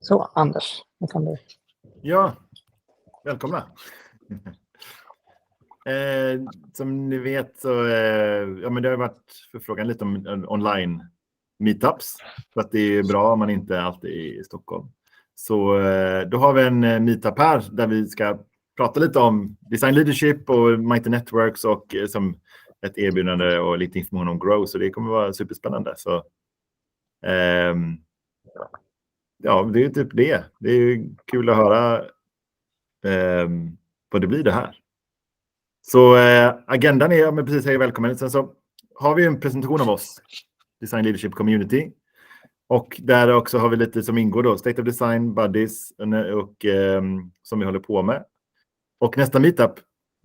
Så, Anders, vad kan du? Ja, välkomna. Som ni vet så men det har varit förfrågan lite om online meetups. För att det är bra om man inte alltid är i Stockholm. Så då har vi en meetup här där vi ska prata lite om design leadership och Mighty Networks och som ett erbjudande och lite information om Grow. Så det kommer vara superspännande. Så ja, det är typ det. Det är ju kul att höra vad det blir det här. Så agendan är, men precis, hej välkommen. Sen så har vi en presentation av oss, Design Leadership Community. Och där också har vi lite som ingår då, State of Design, Buddies och som vi håller på med. Och nästa meetup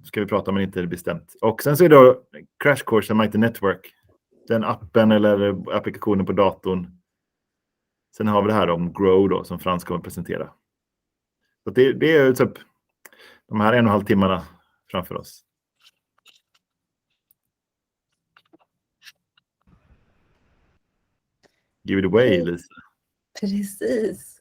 ska vi prata om, men inte bestämt. Och sen så är det då Crash Course Mighty Network. Den appen eller applikationen på datorn. Sen har vi det här om Grow då, som Frans kommer att presentera. Så det är typ de här 1,5 timmarna framför oss. Give it away, Lisa. Precis.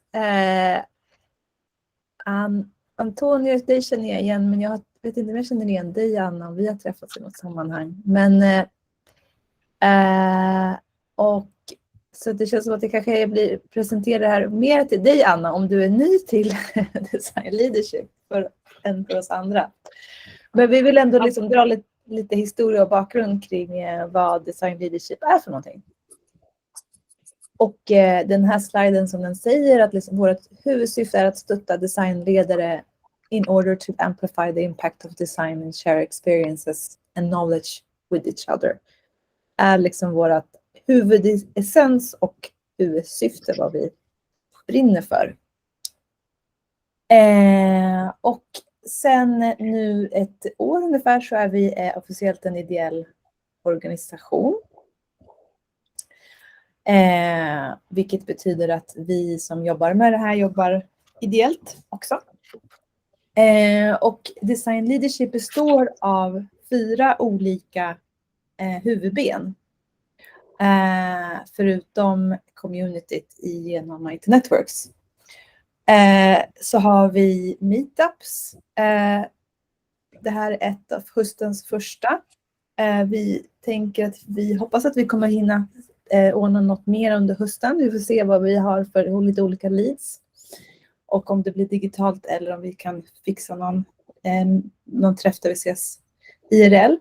Antonio, dig känner jag igen, men jag vet inte om jag känner igen dig, Anna, om vi har träffats i något sammanhang. Men och så det känns som att det kanske blir presentera det här mer till dig, Anna, om du är ny till design leadership än för oss andra. Men vi vill ändå liksom dra lite historia och bakgrund kring vad design leadership är för någonting. Och den här sliden som den säger att liksom vårt huvudsyfte är att stötta designledare in order to amplify the impact of design and share experiences and knowledge with each other. Är liksom vårt huvudessens och huvudsyfte, vad vi brinner för. Och sen nu ett år ungefär så är vi officiellt en ideell organisation. Vilket betyder att vi som jobbar med det här jobbar ideellt också. Och design leadership består av 4 olika huvudben. Förutom communityt genom Mighty Networks. Så har vi meetups. Det här är ett av höstens första. Vi tänker att vi hoppas att vi kommer hinna ordna något mer under hösten. Vi får se vad vi har för lite olika leads. Och om det blir digitalt eller om vi kan fixa någon träff där vi ses IRL.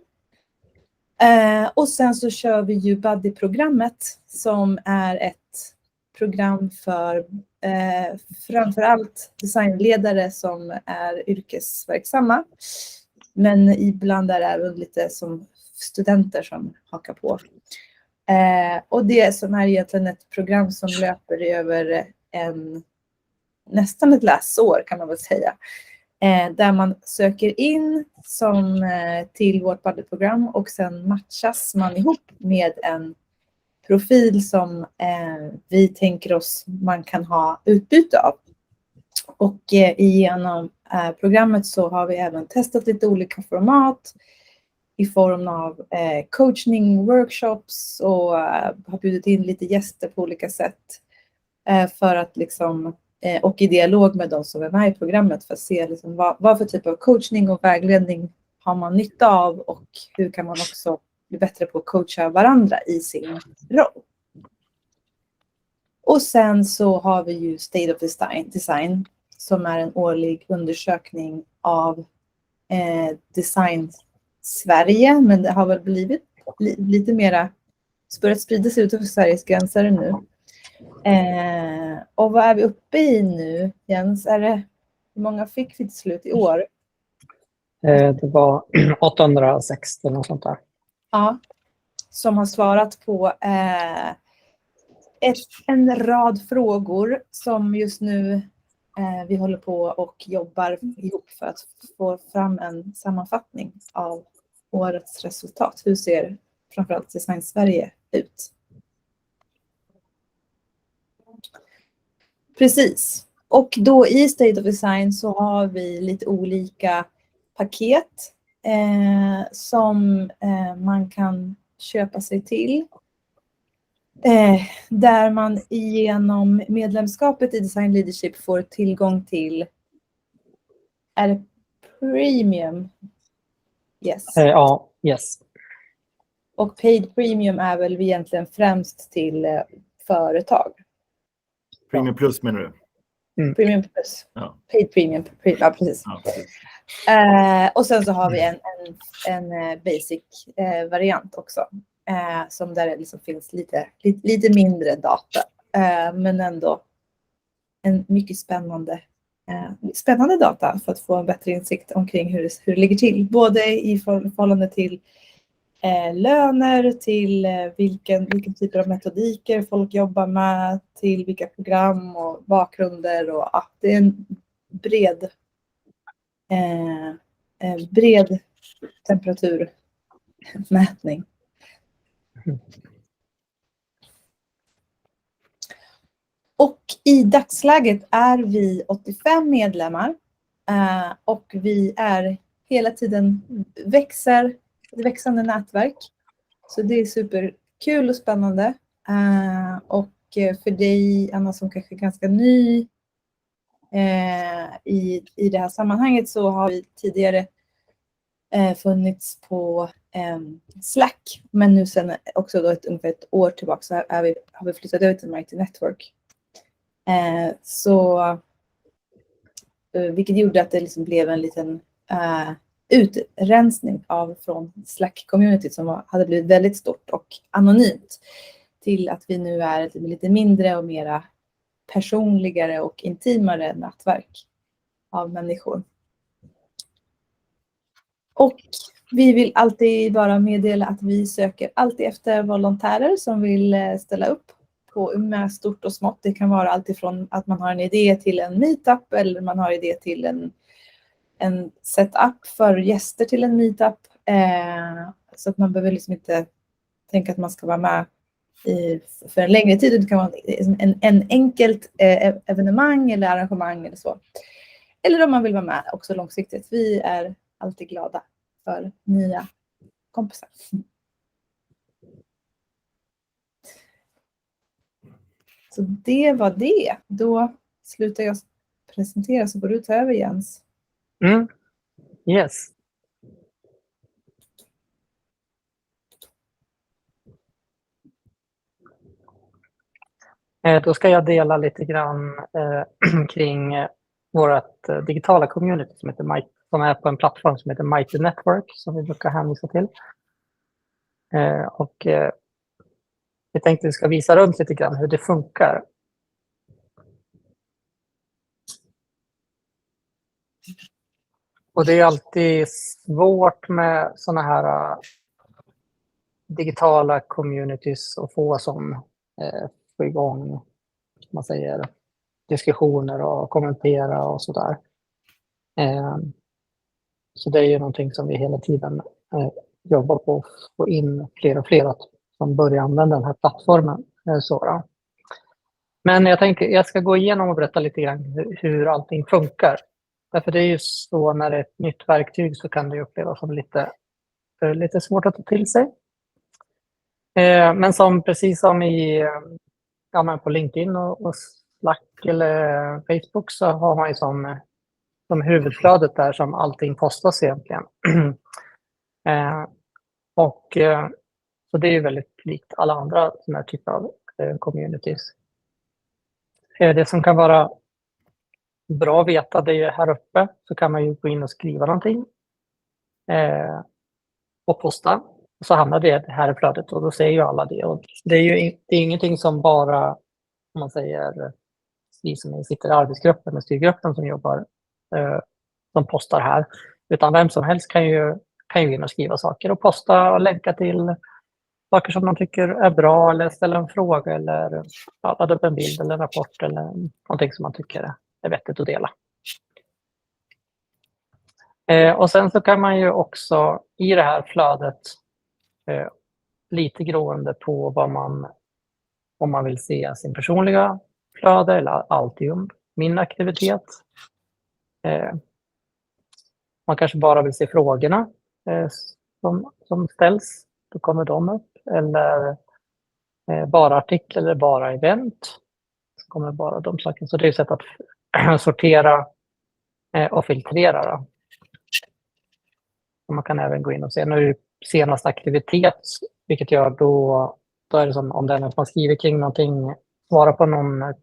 Och sen så kör vi ju Buddy-programmet som är ett program för framförallt designledare som är yrkesverksamma. Men ibland är det även lite som studenter som hakar på. Och det som är egentligen ett program som löper över nästan ett läsår kan man väl säga. Där man söker in till vårt budgetprogram och sen matchas man ihop med en profil som vi tänker oss man kan ha utbyte av. Och genom programmet så har vi även testat lite olika format i form av coaching, workshops och har bjudit in lite gäster på olika sätt för att liksom, och i dialog med de som är med i programmet för att se liksom vad för typ av coachning och vägledning har man nytta av och hur kan man också bli bättre på att coacha varandra i sin roll. Och sen så har vi ju State of Design som är en årlig undersökning av design Sverige, men det har väl blivit lite mera börjat sprida sig utanför Sveriges gränser nu. Och vad är vi uppe i nu, Jens? Hur många fick vi till slut i år? Det var 860 och sånt där. Ja, som har svarat på en rad frågor som just nu vi håller på och jobbar ihop för att få fram en sammanfattning av årets resultat. Hur ser framförallt Design Sverige ut? Precis. Och då i State of Design så har vi lite olika paket som man kan köpa sig till. Där man genom medlemskapet i Design Leadership får tillgång till, är det premium? Yes. Ja, yes. Och paid premium är väl egentligen främst till företag. Premium plus menar du? Premium plus. Ja. Paid premium. Ja, precis. Ja, precis. Och sen så har vi en basic variant också. Som där det liksom finns lite mindre data. Men ändå en mycket spännande data för att få en bättre insikt omkring hur det ligger till. Både i förhållande till löner, till vilken typ av metodiker folk jobbar med, till vilka program och bakgrunder. Och att det är en bred temperaturmätning. Och i dagsläget är vi 85 medlemmar och vi är hela tiden ett växande nätverk. Så det är superkul och spännande. Och för dig, Anna, som kanske är ganska ny i det här sammanhanget, så har vi tidigare funnits på Slack. Men nu sen också då ungefär ett år tillbaka så har vi flyttat över till Mighty Network. Vilket gjorde att det liksom blev en liten utrensning från Slack-communityt som hade blivit väldigt stort och anonymt, till att vi nu är ett lite mindre och mera personligare och intimare nätverk av människor. Och vi vill alltid bara meddela att vi söker alltid efter volontärer som vill ställa upp med stort och smått. Det kan vara allt ifrån att man har en idé till en meetup, eller man har idé till en setup för gäster till en meetup. Så att man behöver liksom inte tänka att man ska vara med för en längre tid. Det kan vara en enkelt evenemang eller arrangemang eller så. Eller om man vill vara med också långsiktigt. Vi är alltid glada för nya kompisar. Så det var det. Då slutar jag presentera, så får du ta över, Jens. Yes. Då ska jag dela lite grann kring vårt digitala community som är på en plattform som heter Mighty Network, som vi brukar hänvisa till. Vi tänkte att vi ska visa runt lite grann hur det funkar. Och det är alltid svårt med sådana här digitala communities att få igång, man säger, diskussioner och kommentera och sådär. Så det är ju någonting som vi hela tiden jobbar på att få in fler och fler som börjar använda den här plattformen. Men jag ska gå igenom och berätta lite grann hur allting funkar. Därför det är ju så, när det är ett nytt verktyg så kan det upplevas som lite svårt att ta till sig. Men precis som på LinkedIn och Slack eller Facebook, så har man ju som huvudflödet där som allting postas egentligen. Så det är ju väldigt likt alla andra sådana här typer av communities. Det som kan vara bra att veta, det är här uppe så kan man ju gå in och skriva någonting och posta. Och så hamnar det här i flödet och då ser ju alla det. Och det är ingenting som bara, om man säger, vi som sitter i arbetsgruppen och styrgruppen som jobbar, som postar här. Utan vem som helst kan ju in och skriva saker och posta och länka till saker som de tycker är bra, eller ställa en fråga, eller ladda upp en bild eller en rapport eller någonting som man tycker är vettigt att dela. Och sen så kan man ju också i det här flödet, lite beroende på om man vill se sin personliga flöde eller Altium, min aktivitet. Man kanske bara vill se frågorna som ställs, då kommer de upp. Eller bara artikel eller bara event. Så kommer bara de sakerna. Så det är ett sätt att sortera och filtrera. Då. Och man kan även gå in och se nu senaste aktivitet, vilket gör då är det som om den som skriver kring någonting, svarar på någon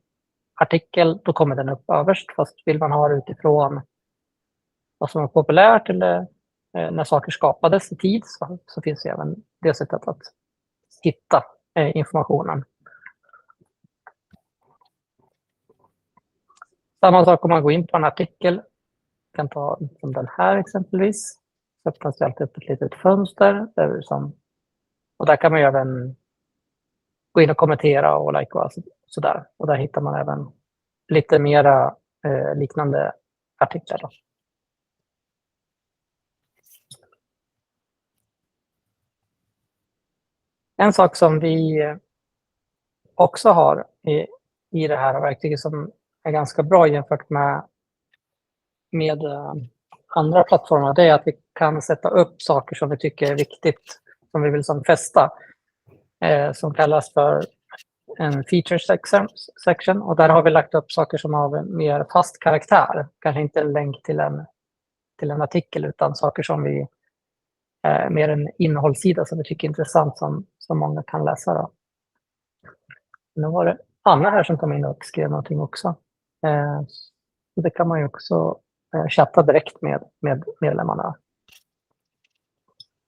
artikel, då kommer den upp överst. Fast vill man ha det utifrån vad som är populärt eller när saker skapades i tid så finns det även det sättet att hitta informationen. Samma sak om man går in på en artikel. Jag kan ta som den här exempelvis. Så öppnas det alltid upp ett litet fönster. Och där kan man ju även gå in och kommentera och like och sådär. Och där hittar man även lite mera liknande artiklar. Då. En sak som vi också har i det här verktyget som är ganska bra jämfört med andra plattformar, det är att vi kan sätta upp saker som vi tycker är viktigt, som vi vill som fästa, som kallas för en feature section. Och där har vi lagt upp saker som har en mer fast karaktär. Kanske inte en länk till en artikel, utan saker som vi mer en innehållssida som vi tycker är intressant som många kan läsa. Då. Nu var det Anna här som kom in och skrev någonting också. Så det kan man ju också chatta direkt med medlemmarna.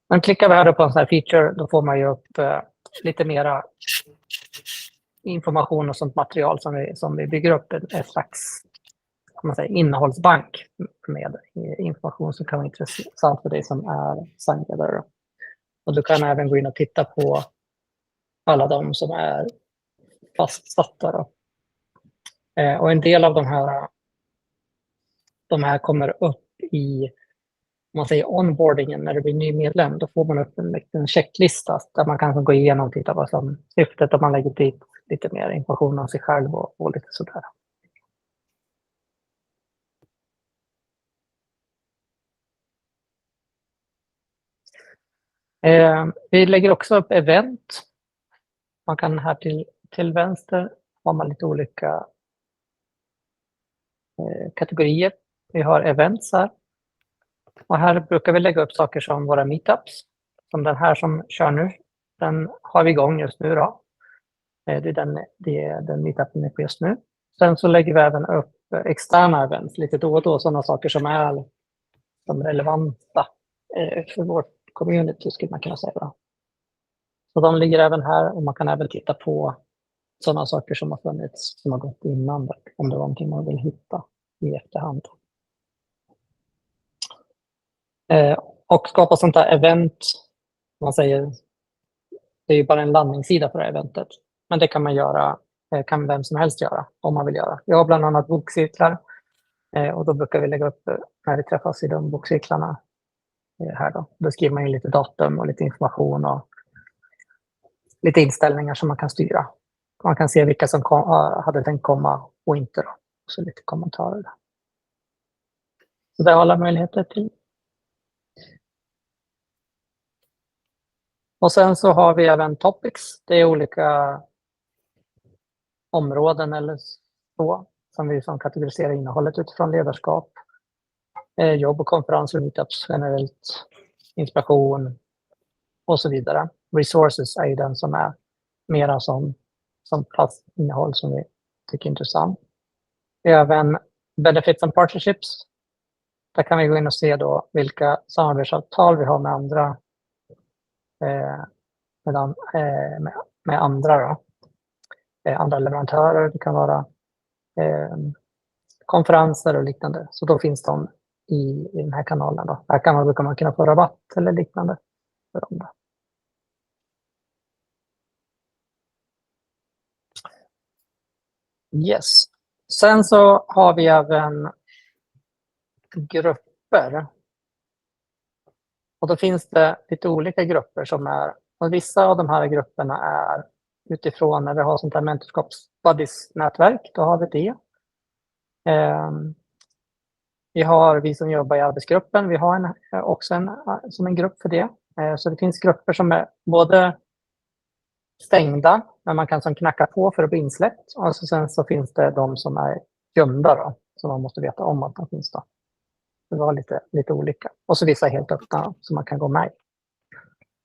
Men klickar vi här på en sån här feature, då får man ju upp lite mera information och sånt material som vi bygger upp en slags innehållsbank med information som kan vara intressant för dig som är designledare. Och du kan även gå in och titta på alla de som är fastsatta. Då. Och en del av de här kommer upp i onboardingen när du blir ny medlem. Då får man upp en checklista där man kan gå igenom och titta vad som syftet om man lägger dit lite mer information om sig själv och lite sådär. Vi lägger också upp event. Man kan här till vänster har man lite olika kategorier. Vi har events här. Och här brukar vi lägga upp saker som våra meetups. Som den här som kör nu. Den har vi igång just nu. Då. Det är den meetupen är på just nu. Sen så lägger vi även upp externa events lite då och då. Sådana saker som är relevanta för vårt community skulle man kunna säga. Så de ligger även här och man kan även titta på sådana saker som har funnits, som har gått innan, om det var någonting man vill hitta i efterhand. Och skapa sånt här event, man säger, det är ju bara en landningssida för det här eventet. Men det kan man göra, kan vem som helst göra om man vill göra. Jag har bland annat bokcirklar och då brukar vi lägga upp när vi träffas i de bokcirklarna här då. Då skriver man in lite datum och lite information och lite inställningar som man kan styra. Man kan se vilka som hade tänkt komma och inte då. Så lite kommentarer. Så det har alla möjligheter till. Och sen så har vi även topics. Det är olika områden eller så som vi som kategoriserar innehållet utifrån ledarskap, jobb och konferenser, meetups generellt, inspiration och så vidare. Resources är ju den som är mera som fast innehåll som vi tycker är intressant. Även benefits and partnerships. Där kan vi gå in och se då vilka samarbetsavtal vi har med andra andra leverantörer. Det kan vara konferenser och liknande. Så då finns de i den här kanalen. Då. Här brukar man kunna få rabatt eller liknande för dem. Då. Yes. Sen så har vi även grupper. Och då finns det lite olika grupper som är, och vissa av de här grupperna är utifrån när vi har sånt här mentorskaps-buddies-nätverk, då har vi det. Vi som jobbar i arbetsgruppen, vi har också som en grupp för det. Så det finns grupper som är både stängda Men man kan som knacka på för att bli insläppt. Och sen så finns det de som är gömda då. Så man måste veta om att de finns då. Det var lite olika. Och så vissa är helt öppna så man kan gå med.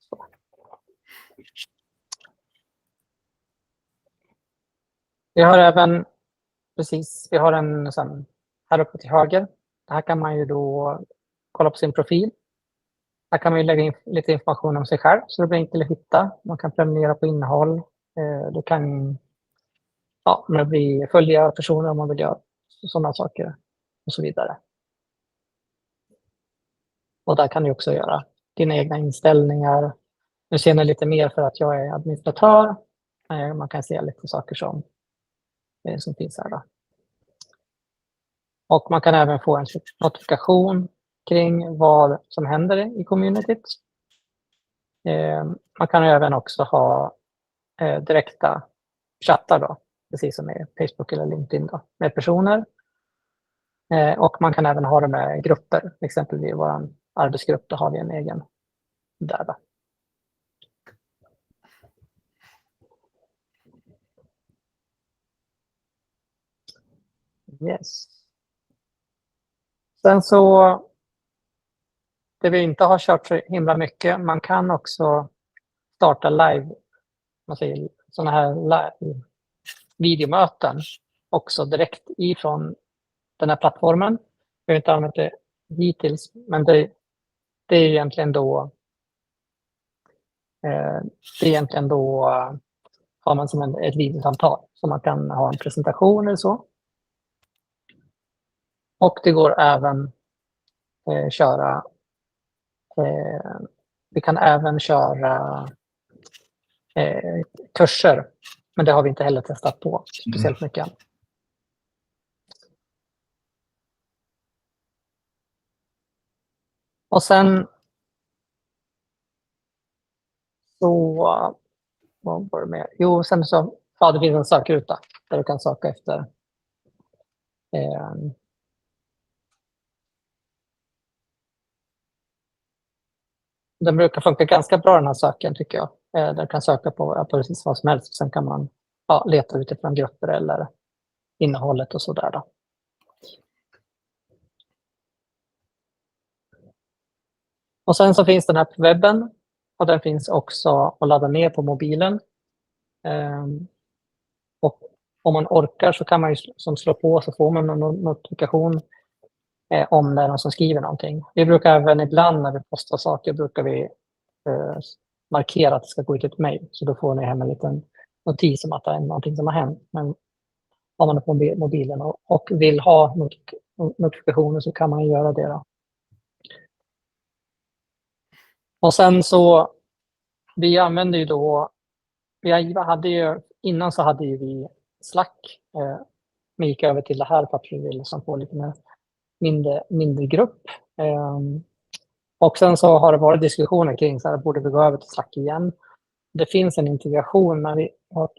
Så. Vi har även vi har en sån, här uppe till höger. Här kan man ju då kolla på sin profil. Här kan man ju lägga in lite information om sig själv så det blir enkelt att hitta. Man kan prenumerera på innehåll. Du kan följa personer om man vill göra sådana saker och så vidare. Och där kan du också göra dina egna inställningar. Nu ser ni lite mer för att jag är administratör. Man kan se lite saker som finns här då. Och man kan även få en notifikation kring vad som händer i communityt. Man kan även också ha direkta chattar då, precis som i Facebook eller LinkedIn då, med personer. Och man kan även ha det med grupper, exempelvis i vår arbetsgrupp, då har vi en egen där då. Yes. Sen så, det vi inte har kört så himla mycket, man kan också starta live, sådana här live videomöten också direkt ifrån den här plattformen. Vi har inte använt det hittills, men det är egentligen då har man som ett videosamtal så man kan ha en presentation eller så. Och det går även köra vi kan även köra kurser, men det har vi inte heller testat på speciellt mycket. Och sen så, vad var det med? Jo, sen så, det finns en sökruta där du kan söka efter den brukar funka ganska bra den här söken tycker jag. Där du kan söka på precis vad som helst. Sen kan man leta utifrån grupper eller innehållet och sådär då. Och sen så finns den här på webben. Och den finns också att ladda ner på mobilen. Och om man orkar så kan man ju som slå på så får man en notifikation om det är någon som skriver någonting. Vi brukar även ibland när vi postar saker brukar vi markera att det ska gå ut ett mejl. Så då får ni hem en liten notis om att det är någonting som har hänt. Men om man är på mobilen och vill ha notifikationer så kan man göra det då. Och sen så, vi använder ju då, innan så hade ju vi Slack. Vi gick över till det här för att vi ville få lite mindre grupp. Och sen så har det varit diskussioner kring så här, borde vi gå över till Slack igen? Det finns en integration, men vi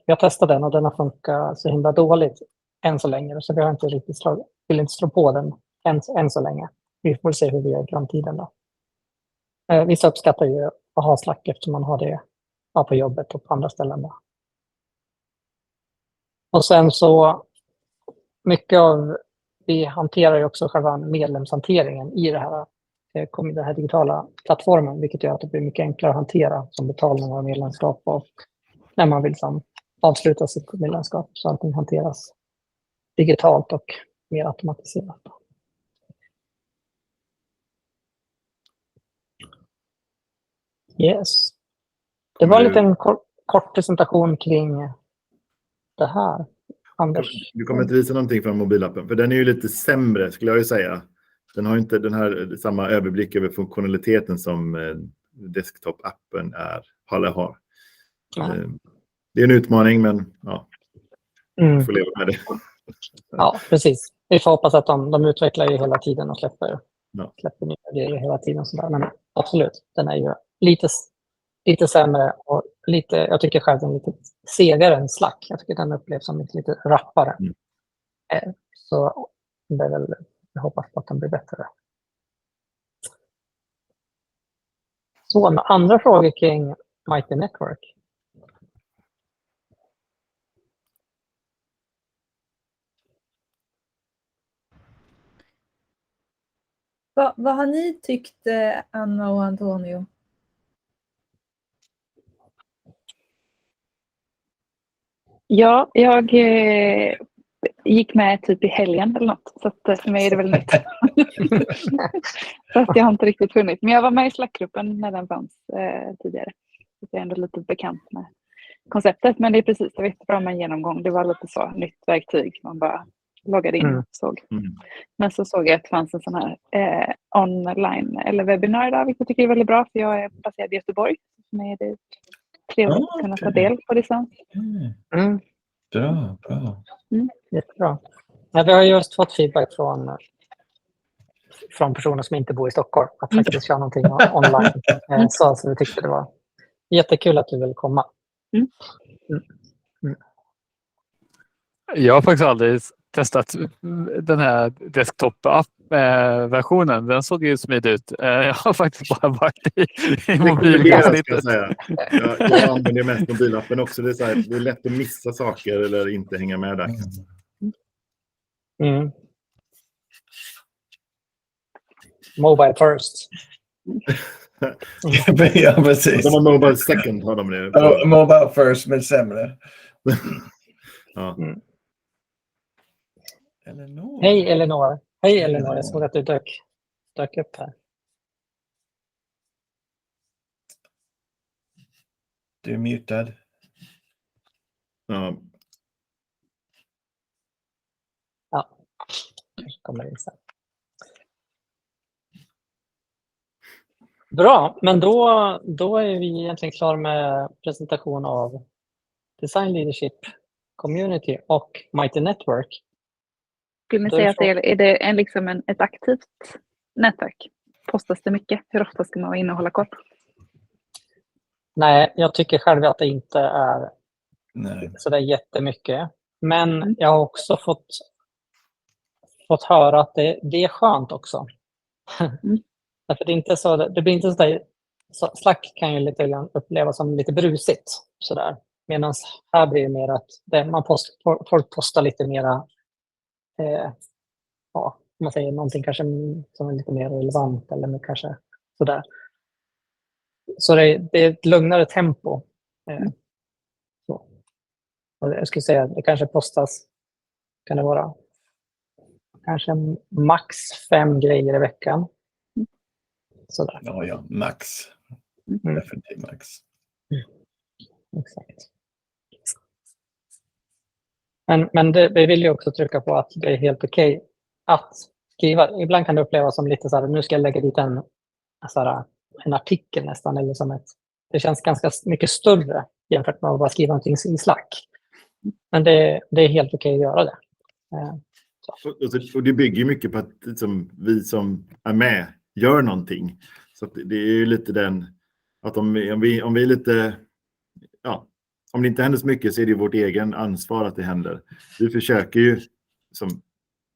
har testat den och den har funkat så himla dåligt än så länge. Så vi har inte riktigt vill inte slå på den än så länge. Vi får se hur vi gör i framtiden då. Vissa uppskattar ju att ha Slack eftersom man har det på jobbet och på andra ställen då. Och sen så vi hanterar ju också själva medlemshanteringen i den här digitala plattformen, vilket gör att det blir mycket enklare att hantera som betalning av medlemskap och när man vill avsluta sitt medlemskap så allting hanteras digitalt och mer automatiserat. Yes. Det var en liten kort presentation kring det här. Anders. Du kommer inte visa någonting från mobilappen, för den är ju lite sämre skulle jag ju säga. Den har inte den här samma överblick över funktionaliteten som desktop-appen har. Det är en utmaning, men vi får leva med det. Ja, precis. Vi får hoppas att de utvecklar ju hela tiden och släpper nya grejer hela tiden. Sådär. Men absolut, den är ju lite sämre och jag tycker själv den är lite segare än Slack. Jag tycker den upplevs som lite rappare. Så det är väl, jag hoppas att den blir bättre. Så med andra frågor kring Mighty Network. Vad har ni tyckt, Anna och Antonio? Ja, jag gick med typ i helgen eller något. Så att för mig är det väl nytt. Så att jag har inte riktigt funnit. Men jag var med i Slack-gruppen när den fanns tidigare. Så jag är ändå lite bekant med konceptet. Men det är precis, det var jättebra med en genomgång. Det var lite så, nytt verktyg. Man bara loggade in och såg. Men så såg jag att det fanns en sån här online eller webbinar där. Vilket jag tycker är väldigt bra. För jag är baserad i Göteborg. Så är det trevligt att kunna ta del på distans. Bra. Jättebra. Ja, vi har just fått feedback från personer som inte bor i Stockholm att faktiskt köra någonting online. Så vi tyckte det var jättekul att du ville komma. Jag har faktiskt aldrig testat den här desktop-app-versionen. Den såg ju smidig ut. Jag har faktiskt bara varit i mobilgränssnittet. Jag använder mest mobilappen också. Det är lätt att missa saker eller inte hänga med där. Mobile first. Ja, precis. De har mobile second har de det. Mobile first, men sämre. Ja. Eleanor. Hej Eleanor. Hej Eleanor, jag såg att du dök upp här. Du är mutad. Ja. Ja, kanske kommer in sen. Bra, men då är vi egentligen klara med presentation av Design Leadership Community och Mighty Network. Skulle ni säga att det är liksom ett aktivt nätverk? Postas det mycket? Hur ofta ska man vara inne och hålla koll? Nej, jag tycker själv att det inte är Nej. så där jättemycket. Men jag har också fått höra att det är skönt också. Därför det är inte så, det blir inte så där, Slack kan ju lite grann upplevas som lite brusigt sådär. Medan här blir det mer att folk postar lite mera, om man säger någonting kanske som är lite mer relevant eller kanske sådär. Så det är ett lugnare tempo. Så. Och jag skulle säga att det kanske postas, kan det vara kanske max 5 grejer i veckan. Sådär. Ja, max. Definitivt max. Exakt. Men vi vill ju också trycka på att det är helt okej att skriva. Ibland kan det upplevas som lite så här, nu ska jag lägga dit en artikel nästan. Eller som det känns ganska mycket större jämfört med att bara skriva någonting i Slack. Men det är helt okej att göra det. Och det bygger mycket på att vi som är med gör någonting. Så att det är ju lite den att om vi är lite, om det inte händer så mycket så är det vårt egen ansvar att det händer. Vi försöker ju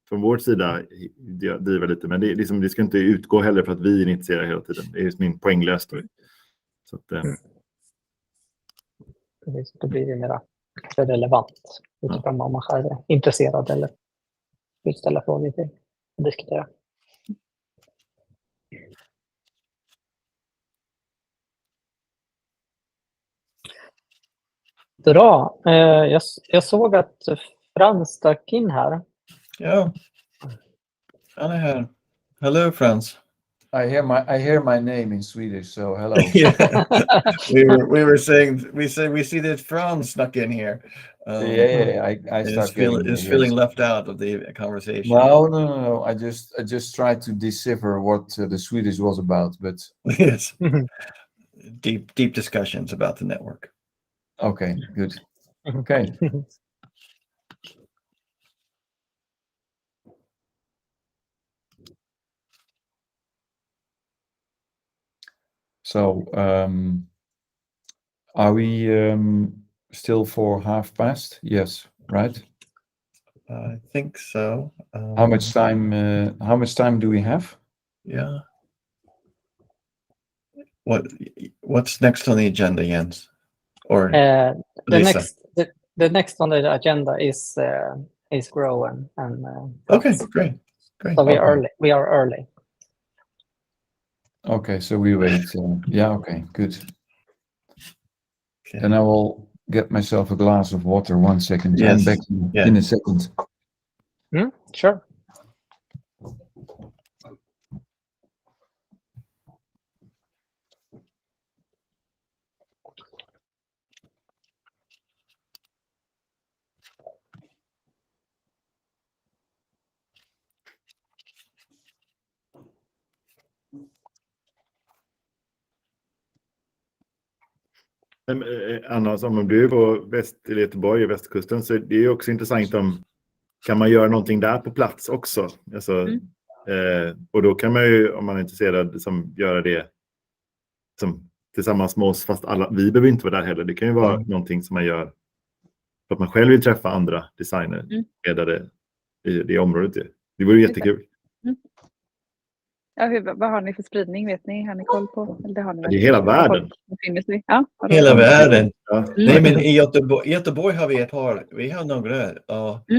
från vår sida driva lite, men det ska inte utgå heller för att vi initierar hela tiden. Det är just min poänglöst. Så att, då blir det mer relevant utifrån om man själv är intresserad eller vill ställa frågor till och diskutera. Bra. Jag såg att Frans stack in här. Ja, han är här. Hello, Frans. I hear my name in Swedish, so hello. we see that Frans snuck in here. I start feeling left out of the conversation. No. I just tried to decipher what the Swedish was about, but yes, deep discussions about the network. Okay, good. Okay. So, are we still for past? Yes, right? I think so. How much time do we have? Yeah. What's next on the agenda, Jens? Or the next on the agenda is grow and okay, great. So we are early. Okay, so we wait. Yeah, okay, good. Okay. Then I will get myself a glass of water. 1 second. Yes, I'm back yeah. in a second. Sure. Men, annars om du är på Göteborg och västkusten, så det är ju också intressant om kan man göra någonting där på plats också. Alltså, och då kan man ju, om man är intresserad, som göra det som tillsammans med oss, fast vi behöver inte vara där heller. Det kan ju vara någonting som man gör för att man själv vill träffa andra designer ledare i det området. Det vore jättekul. Ja, vad har ni för spridning? Vet ni? Har ni koll på? Eller har ni Det är hela världen. Ja, Hela världen. Ja. Nej, men i Göteborg har vi vi har några.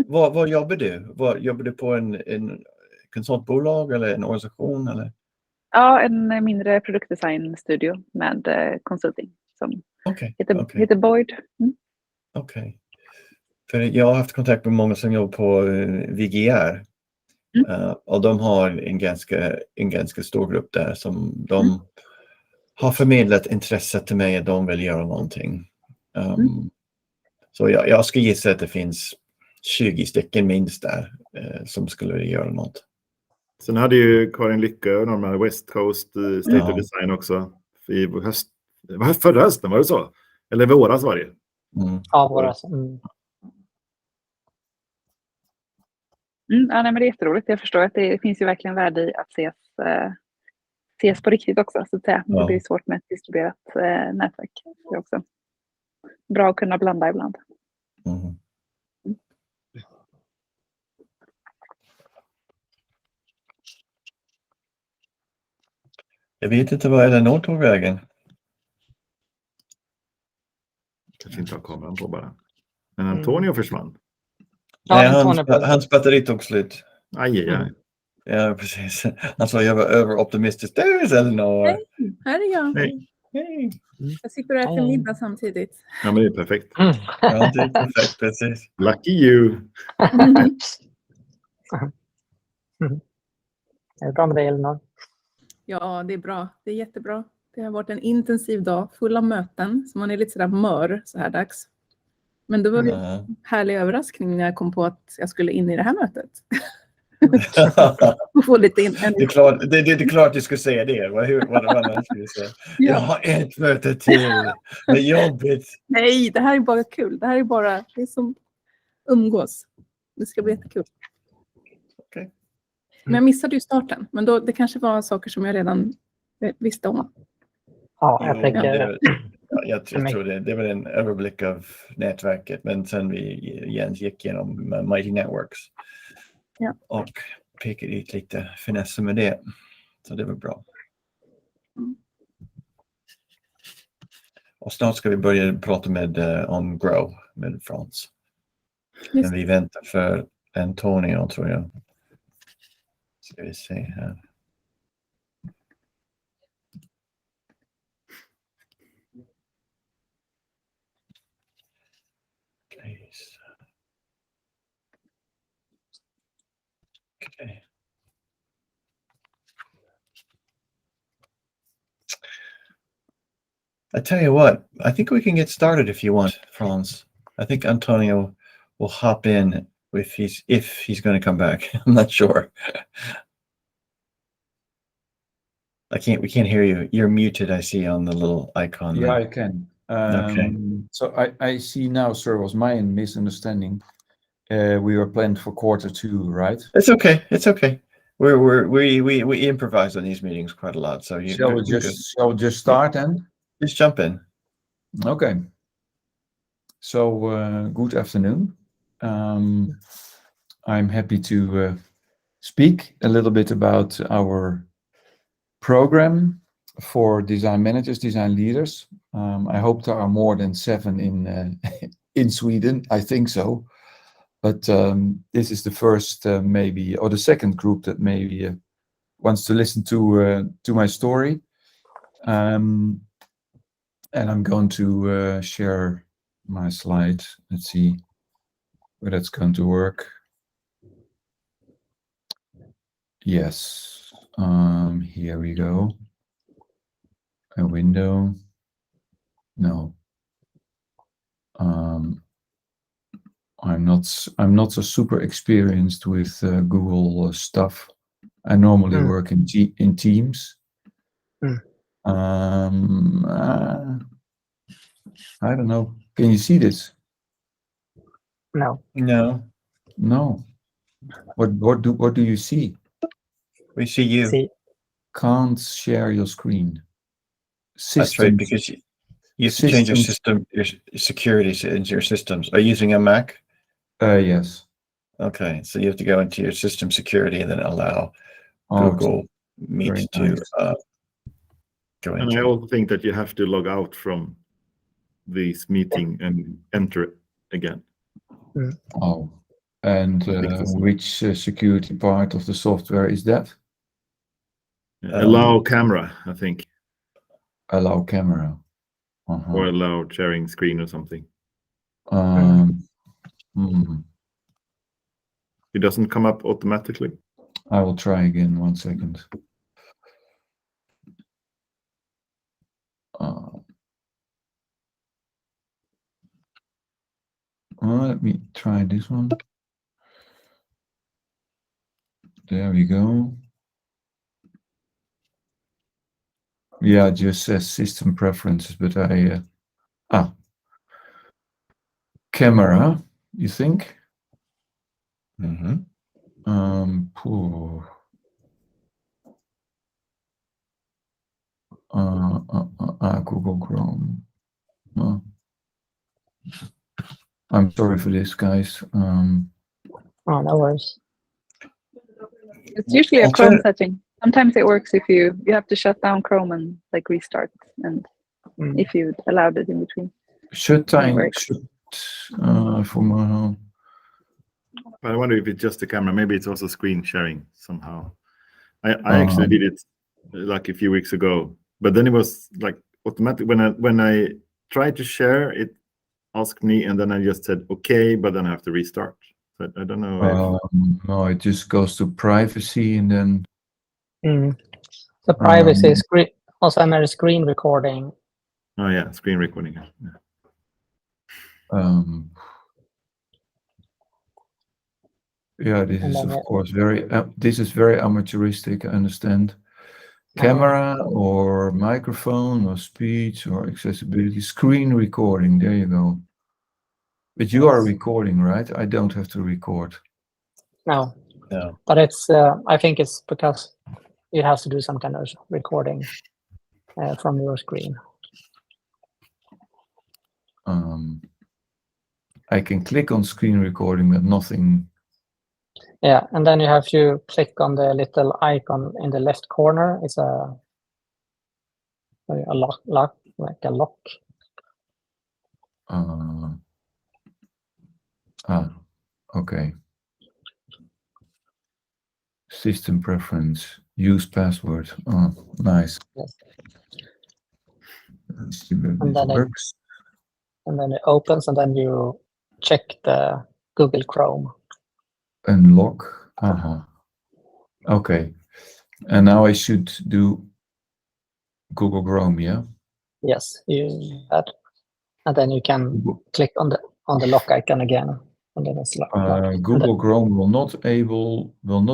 Vad jobbar du? Jobbar du på en konsultbolag eller en organisation? Eller? Ja, en mindre produktdesignstudio med konsulting som heter Boyd. Okej. För jag har haft kontakt med många som jobbar på VGR. Och de har en ganska stor grupp där som de har förmedlat intresse till mig att de vill göra någonting. Så jag ska gissa att det finns 20 stycken minst där som skulle vilja göra något. Sen hade ju Karin Lycke och de här West Coast State of Design också i förra hösten, var det så? Eller våras var det? Ja, våras. Ja, nej, men det är jätteroligt. Jag förstår att det finns ju verkligen värde i att ses på riktigt också, så att säga. Det blir svårt med ett distribuerat nätverk. Det är också bra att kunna blanda ibland. Jag vet inte vad Eleanor tog vägen. Kanske inte har kameran på bara. Men Antonio försvann. Nej, hans batteri tog slut. Aj. Ja, precis. Han sa jag var överoptimistisk. Där är Eleanor. Hej, här är jag. Hej. Jag sitter och äter middag samtidigt. Ja, men det är perfekt. Ja, det är perfekt, precis. Lucky you. Är det bra med dig, Elinor? Ja, det är bra. Det är jättebra. Det har varit en intensiv dag full av möten. Så man är lite sådär mör så här dags. Men det var en härlig överraskning när jag kom på att jag skulle in i det här mötet. Få lite det är klart du skulle säga det. Vad annars skulle säga? Jag har ett möte till. Det är jobbigt. Nej, det här är bara kul. Det är som umgås. Det ska bli jättekul. Okay. Men jag missade ju starten. Men det kanske var saker som jag redan visste om. Ja, jag tänker... Jag tror det var en överblick av nätverket, men sen Jens gick igenom Mighty Networks och pekade ut lite finesser med det. Så det var bra. Och snart ska vi börja prata om Grow med Frans. Men vi väntar för Antonio, tror jag. Ska vi se här. Okay. I tell you what, I think we can get started if you want, Franz. I think Antonio will hop in if he's going to come back. I'm not sure. We can't hear you. You're muted, I see on the little icon. Yeah, there. I can. Okay. So I see now, sir, was my misunderstanding. We were planned for Q2, right? It's okay. It's okay. We improvise on these meetings quite a lot. So Shall we just start then? Just jump in. Okay. So good afternoon. I'm happy to speak a little bit about our program for design managers, design leaders. I hope there are more than 7 in Sweden. I think so. But this is the first maybe, or the second group that maybe wants to listen to my story. And I'm going to share my slides. Let's see where that's going to work. Yes, here we go. A window. No. I'm not so super experienced with Google stuff. I normally work in Teams. I don't know. Can you see this? No. No. What do you see? We see you. See. Can't share your screen. That's right, because you have to change your system, your security into your systems. Are you using a Mac? Yes. Okay, so you have to go into your system security and then allow Google Meet to go into. And I also think that you have to log out from this meeting and enter it again. Oh, and which security part of the software is that? Allow camera, I think. Allow camera. Or allow sharing screen or something. It doesn't come up automatically. I will try again. 1 second. Let me try this one. There we go. Yeah, it just says system preferences, but camera, you think? Google Chrome. I'm sorry for this, guys. Oh, no worries. It's usually a Chrome setting. Sometimes it works if you have to shut down Chrome and like restart, and if you allowed it in between. I wonder if it's just the camera. Maybe it's also screen sharing somehow. I actually did it like a few weeks ago, but then it was like automatic. When I tried to share, it asked me, and then I just said okay, but then I have to restart. So I don't know. No, it just goes to privacy and then. The privacy screen also another screen recording. Oh yeah, screen recording. Yeah, this is of course very amateuristic. I understand. Camera or microphone or speech or accessibility, screen recording. There you go. But you are recording, right? I don't have to record. No. But it's. I think it's because it has to do some kind of recording from your screen. I can click on screen recording, but nothing. Yeah, and then you have to click on the little icon in the left corner. It's a lock, like a lock. Okay. System preference, use password. Oh, nice. Yes. Let's see where this works. And then it opens, and then you check the Google Chrome. Unlock. Okay. And now I should do Google Chrome, yeah? Yes, you that, and then you can click on the lock icon again, and then it's locked. Google Chrome will not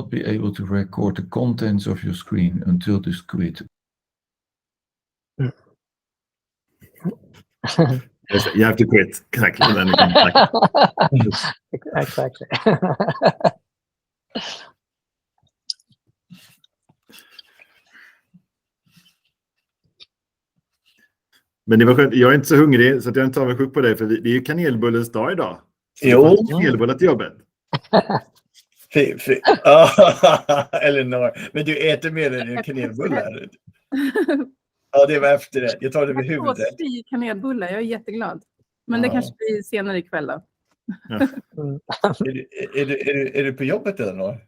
be able to record the contents of your screen until this quit. Yes, you have to quit. Exactly. Then you can Exactly. Men det var skönt. Jag är inte så hungrig så att jag inte har mig sjuk på det, för det är ju kanelbullens dag idag. Jo. Kanelbullar till jobbet. Elinor, men du äter mer än kanelbullar. Ja, det var efter det. Jag tar det med huvudet. Jag kanelbullar, jag är jätteglad. Men det kanske blir senare ikväll då. Ja. Är du på jobbet, Elinor?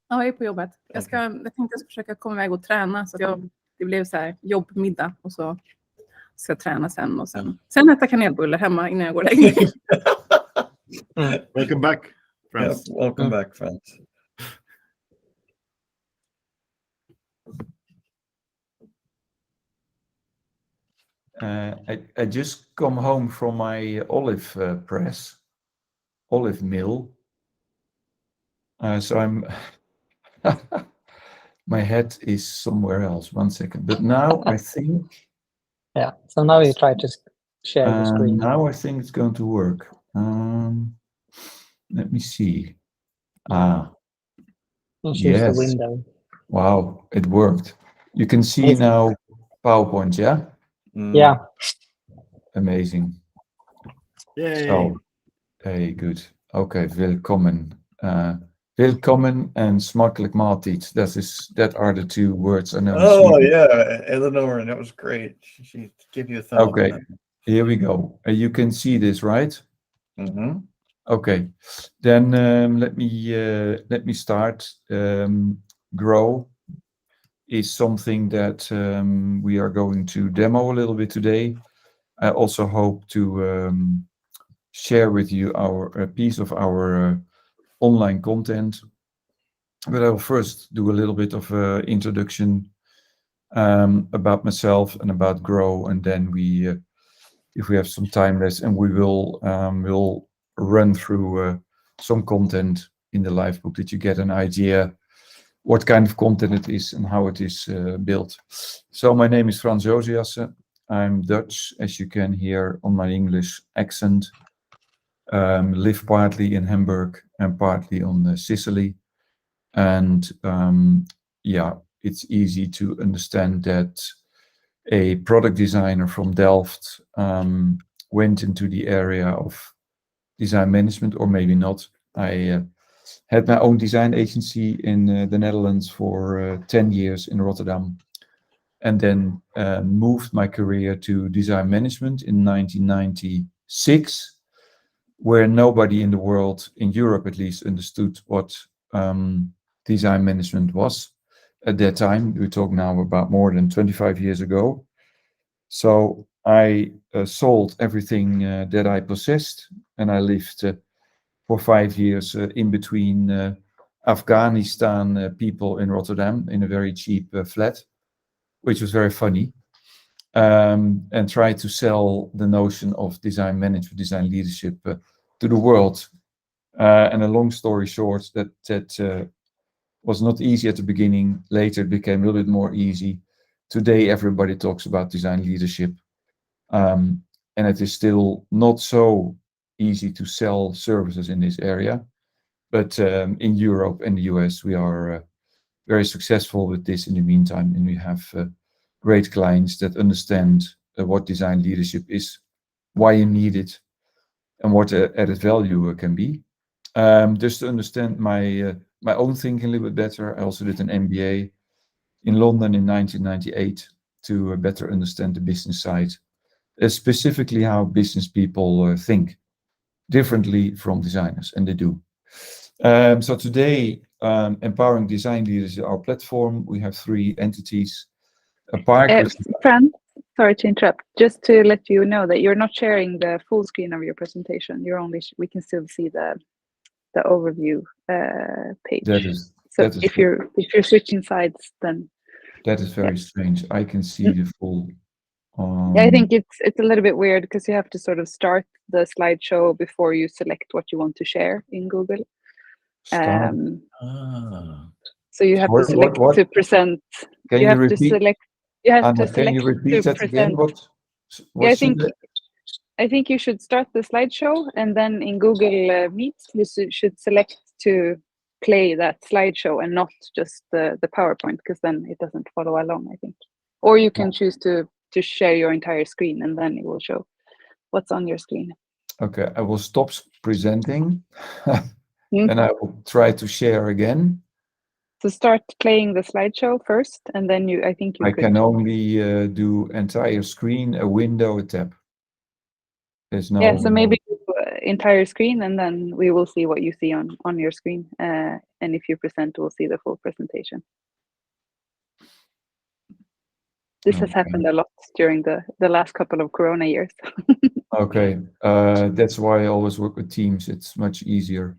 Ja, jag är på jobbet. Jag tänkte jag ska försöka komma iväg och träna. Så att det blev så här jobbmiddag och så ska jag träna sen. Och sen äta kanelbulle hemma innan jag går och lägger mig. Welcome back, friends. Yeah, welcome back, friends. I just come home from my olive press, olive mill. So I'm, my head is somewhere else. 1 second. But now I think. Yeah. So now you try to share the screen. Now I think it's going to work. Let me see. Choose Yes. the window. Wow, it worked. You can see now PowerPoint, yeah? Yeah. Amazing. Yay. So, hey, good. Okay, willkommen. Willkommen and smakelijk maaltijd. That are the 2 words I know. Oh yeah, Eleanor, that was great. She gave you a thumbs up. Okay, here we go. You can see this, right? Mm-hmm. Okay, then let me start. Grow is something that we are going to demo a little bit today. I also hope to share with you a piece of our online content. But I will first do a little bit of introduction about myself and about Grow, and then if we have some time left, and we'll run through some content in the live book that you get an idea what kind of content it is and how it is built. So my name is Frans Josiasse. I'm Dutch, as you can hear on my English accent. Live partly in Hamburg and partly on Sicily. And yeah, it's easy to understand that a product designer from Delft went into the area of design management, or maybe not. I had my own design agency in the Netherlands for 10 years in Rotterdam, and then moved my career to design management in 1996, where nobody in the world, in Europe at least, understood what design management was at that time. We talk now about more than 25 years ago. So I sold everything that I possessed, and I lived for 5 years in between Afghanistan people in Rotterdam in a very cheap flat, which was very funny, and tried to sell the notion of design management, design leadership to the world. And a long story short, that was not easy at the beginning. Later it became a little bit more easy. Today everybody talks about design leadership, and it is still not so easy to sell services in this area. But in Europe and the US, we are very successful with this in the meantime, and we have great clients that understand what design leadership is, why you need it, and what added value can be. Just to understand my own thinking a little bit better, I also did an MBA in London in 1998 to better understand the business side, specifically how business people think differently from designers, and they do. So today, Empowering Design Leaders is our platform. We have 3 entities. Fran, sorry to interrupt. Just to let you know that you're not sharing the full screen of your presentation. You're only we can still see the overview page. If you're switching sides, then that is very strange. I can see the full. Yeah, I think it's a little bit weird because you have to sort of start the slideshow before you select what you want to share in Google. So you have to select to present. Can you repeat? You have to Anna, select can you repeat to that present. again? Yeah, I think you should start the slideshow, and then in Google Meet you should select to play that slideshow and not just the PowerPoint, because then it doesn't follow along, I think. Or you can choose to share your entire screen, and then it will show what's on your screen. Okay, I will stop presenting and I will try to share again. So start playing the slideshow first, and then I can only do entire screen, a window, a tab. There's no. Yeah, so maybe entire screen, and then we will see what you see on your screen. And if you present, we'll see the full presentation. This has happened a lot during the last couple of Corona years. Okay, that's why I always work with Teams. It's much easier.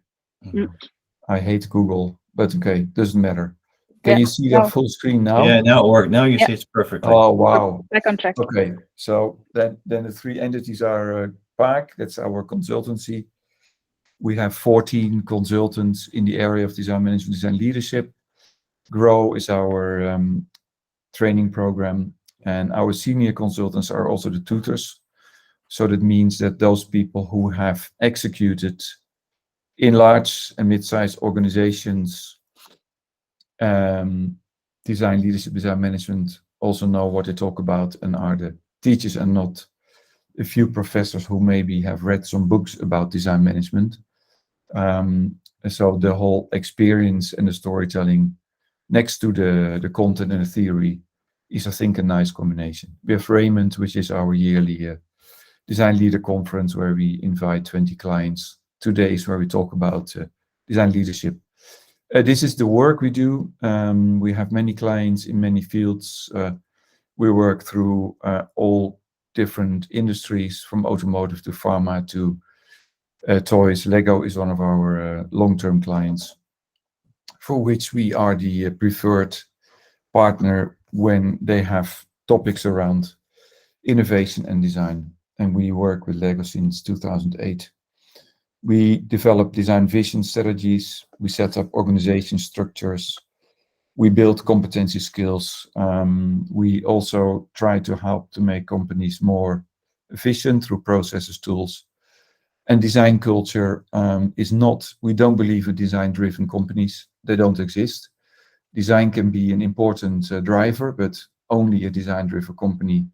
I hate Google, but okay, doesn't matter. Can you see that full screen now? Yeah, now it worked. Now you see it's perfectly. Oh, wow. Back on track. Okay, so then the three entities are PAC, that's our consultancy. We have 14 consultants in the area of design management, design leadership. GROW is our training program, and our senior consultants are also the tutors. So that means that those people who have executed in large and mid-sized organizations design leadership, design management, also know what they talk about and are the teachers, and not a few professors who maybe have read some books about design management. So the whole experience and the storytelling next to the content and the theory is, I think, a nice combination. We have Raymond, which is our yearly design leader conference where we invite 20 clients, 2 days where we talk about design leadership. This is the work we do. We have many clients in many fields. We work through all different industries, from automotive to pharma to toys. Lego is one of our long-term clients, for which we are the preferred partner when they have topics around innovation and design. And we work with Lego since 2008. We develop design vision strategies. We set up organization structures. We build competency skills. We also try to help to make companies more efficient through processes, tools. And design culture is not, we don't believe in design-driven companies. They don't exist. Design can be an important driver, but only a design-driven company.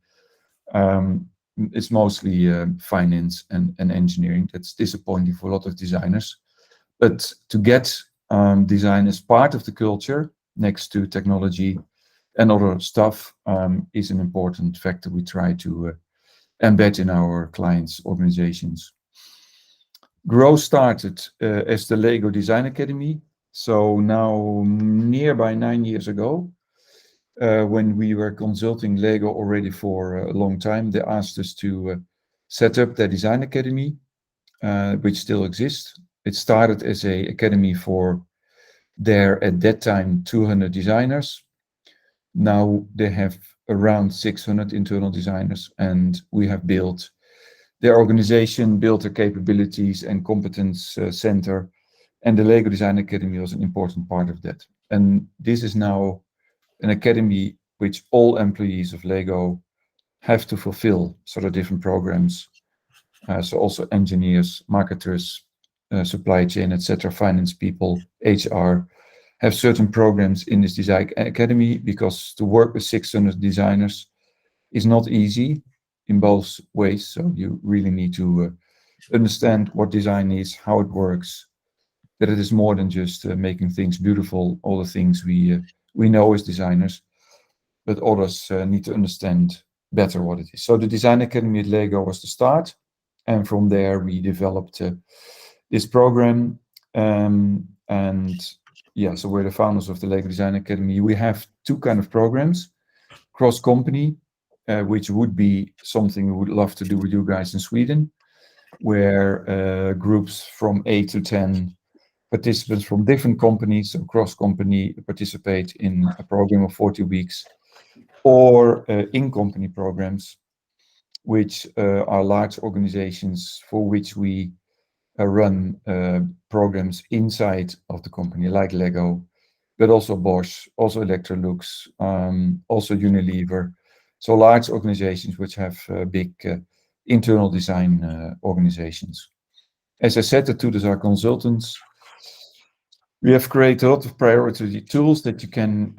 It's mostly finance and engineering. That's disappointing for a lot of designers. But to get design as part of the culture, next to technology and other stuff, is an important factor we try to embed in our clients' organizations. GROW started as the Lego Design Academy. So now nearby 9 years ago, when we were consulting Lego already for a long time, they asked us to set up their design academy, which still exists. It started as an academy for their, at that time, 200 designers. Now they have around 600 internal designers, and we have built their organization, built their capabilities and competence center, and the Lego Design Academy was an important part of that. And this is now an academy which all employees of Lego have to fulfill, sort of different programs. So also engineers, marketers, supply chain, etc., finance people, HR, have certain programs in this design academy, because to work with 600 designers is not easy in both ways. So you really need to understand what design is, how it works, that it is more than just making things beautiful, all the things we know as designers, but others need to understand better what it is. So the Design Academy at Lego was the start, and from there we developed this program. So we're the founders of the Lego Design Academy. We have two kind of programs: cross-company, which would be something we would love to do with you guys in Sweden, where groups from 8 to 10 participants from different companies, so cross-company, participate in a program of 40 weeks, or in-company programs, which are large organizations for which we run programs inside of the company, like Lego, but also Bosch, also Electrolux, also Unilever. So large organizations which have big internal design organizations. As I said, the tutors are consultants. We have created a lot of priority tools that you can,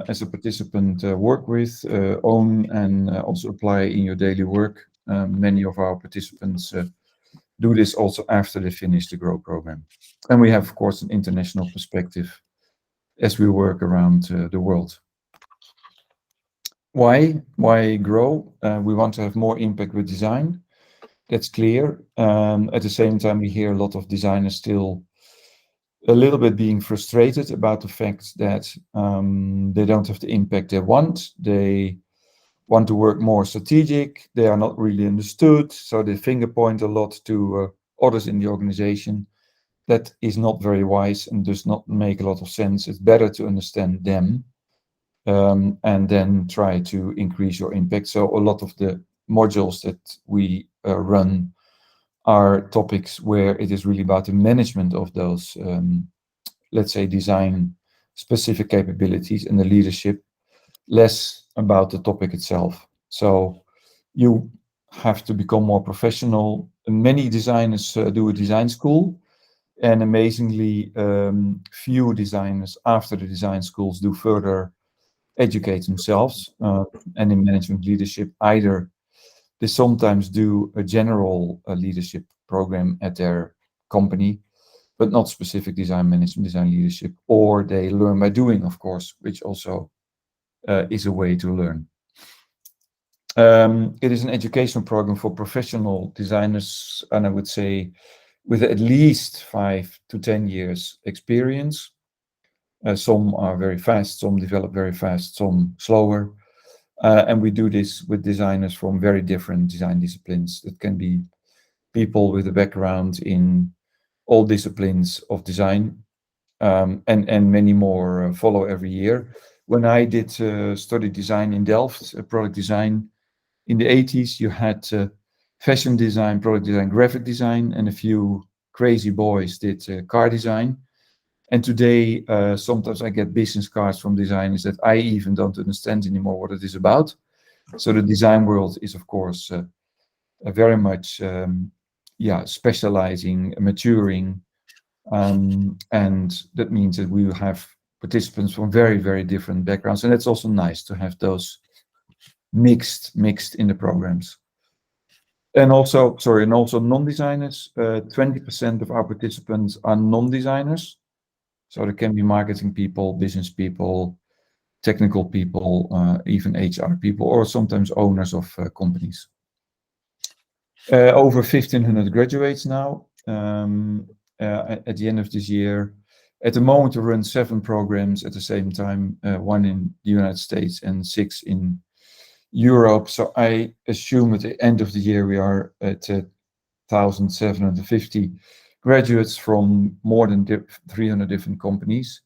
as a participant, work with, own, and also apply in your daily work. Many of our participants do this also after they finish the GROW program. And we have, of course, an international perspective as we work around the world. Why GROW? We want to have more impact with design. That's clear. At the same time, we hear a lot of designers still a little bit being frustrated about the fact that they don't have the impact they want. They want to work more strategic. They are not really understood, so they finger point a lot to others in the organization. That is not very wise and does not make a lot of sense. It's better to understand them and then try to increase your impact. So a lot of the modules that we run are topics where it is really about the management of those, let's say, design specific capabilities and the leadership, less about the topic itself. So you have to become more professional. Many designers do a design school, and amazingly few designers after the design schools do further educate themselves and in management leadership. Either they sometimes do a general leadership program at their company, but not specific design management, design leadership, or they learn by doing, of course, which also is a way to learn. It is an educational program for professional designers, and I would say with at least 5 to 10 years experience. Some are very fast, some develop very fast, some slower. And we do this with designers from very different design disciplines. It can be people with a background in all disciplines of design, and many more follow every year. When I did study design in Delft, product design, in the 80s, you had fashion design, product design, graphic design, and a few crazy boys did car design. And today, sometimes I get business cards from designers that I even don't understand anymore what it is about. So the design world is, of course, very much, specializing, maturing, and that means that we will have participants from very, very different backgrounds, and it's also nice to have those mixed in the programs. And also non-designers. 20% of our participants are non-designers. So there can be marketing people, business people, technical people, even HR people, or sometimes owners of companies. Over 1,500 graduates now at the end of this year. At the moment, we run 7 programs at the same time, 1 in the United States and 6 in Europe. So I assume at the end of the year we are at 1,750 graduates from more than 300 different companies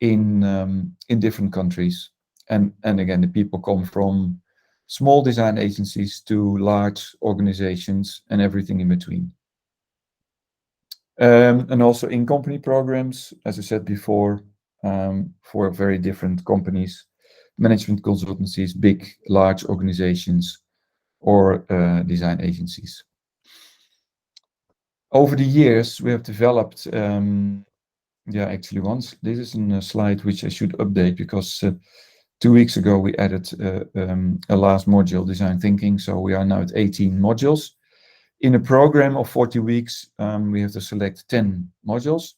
in different countries. And again, the people come from small design agencies to large organizations and everything in between. And also in company programs, as I said before, for very different companies, management consultancies, big, large organizations, or design agencies. Over the years, we have developed, this is a slide which I should update because 2 weeks ago we added a last module, design thinking. So we are now at 18 modules. In a program of 40 weeks, we have to select 10 modules.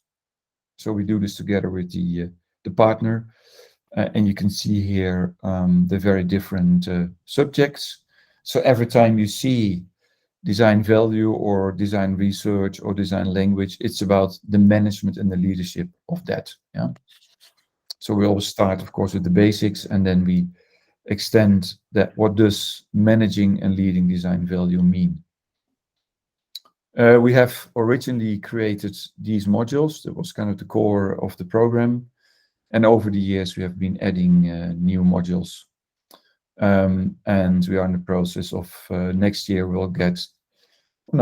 So we do this together with the partner. And you can see here the very different subjects. So every time you see design value or design research or design language, it's about the management and the leadership of that. Yeah. So we always start, of course, with the basics, and then we extend that. What does managing and leading design value mean? We have originally created these modules. That was kind of the core of the program. And over the years, we have been adding new modules. And we are in the process of next year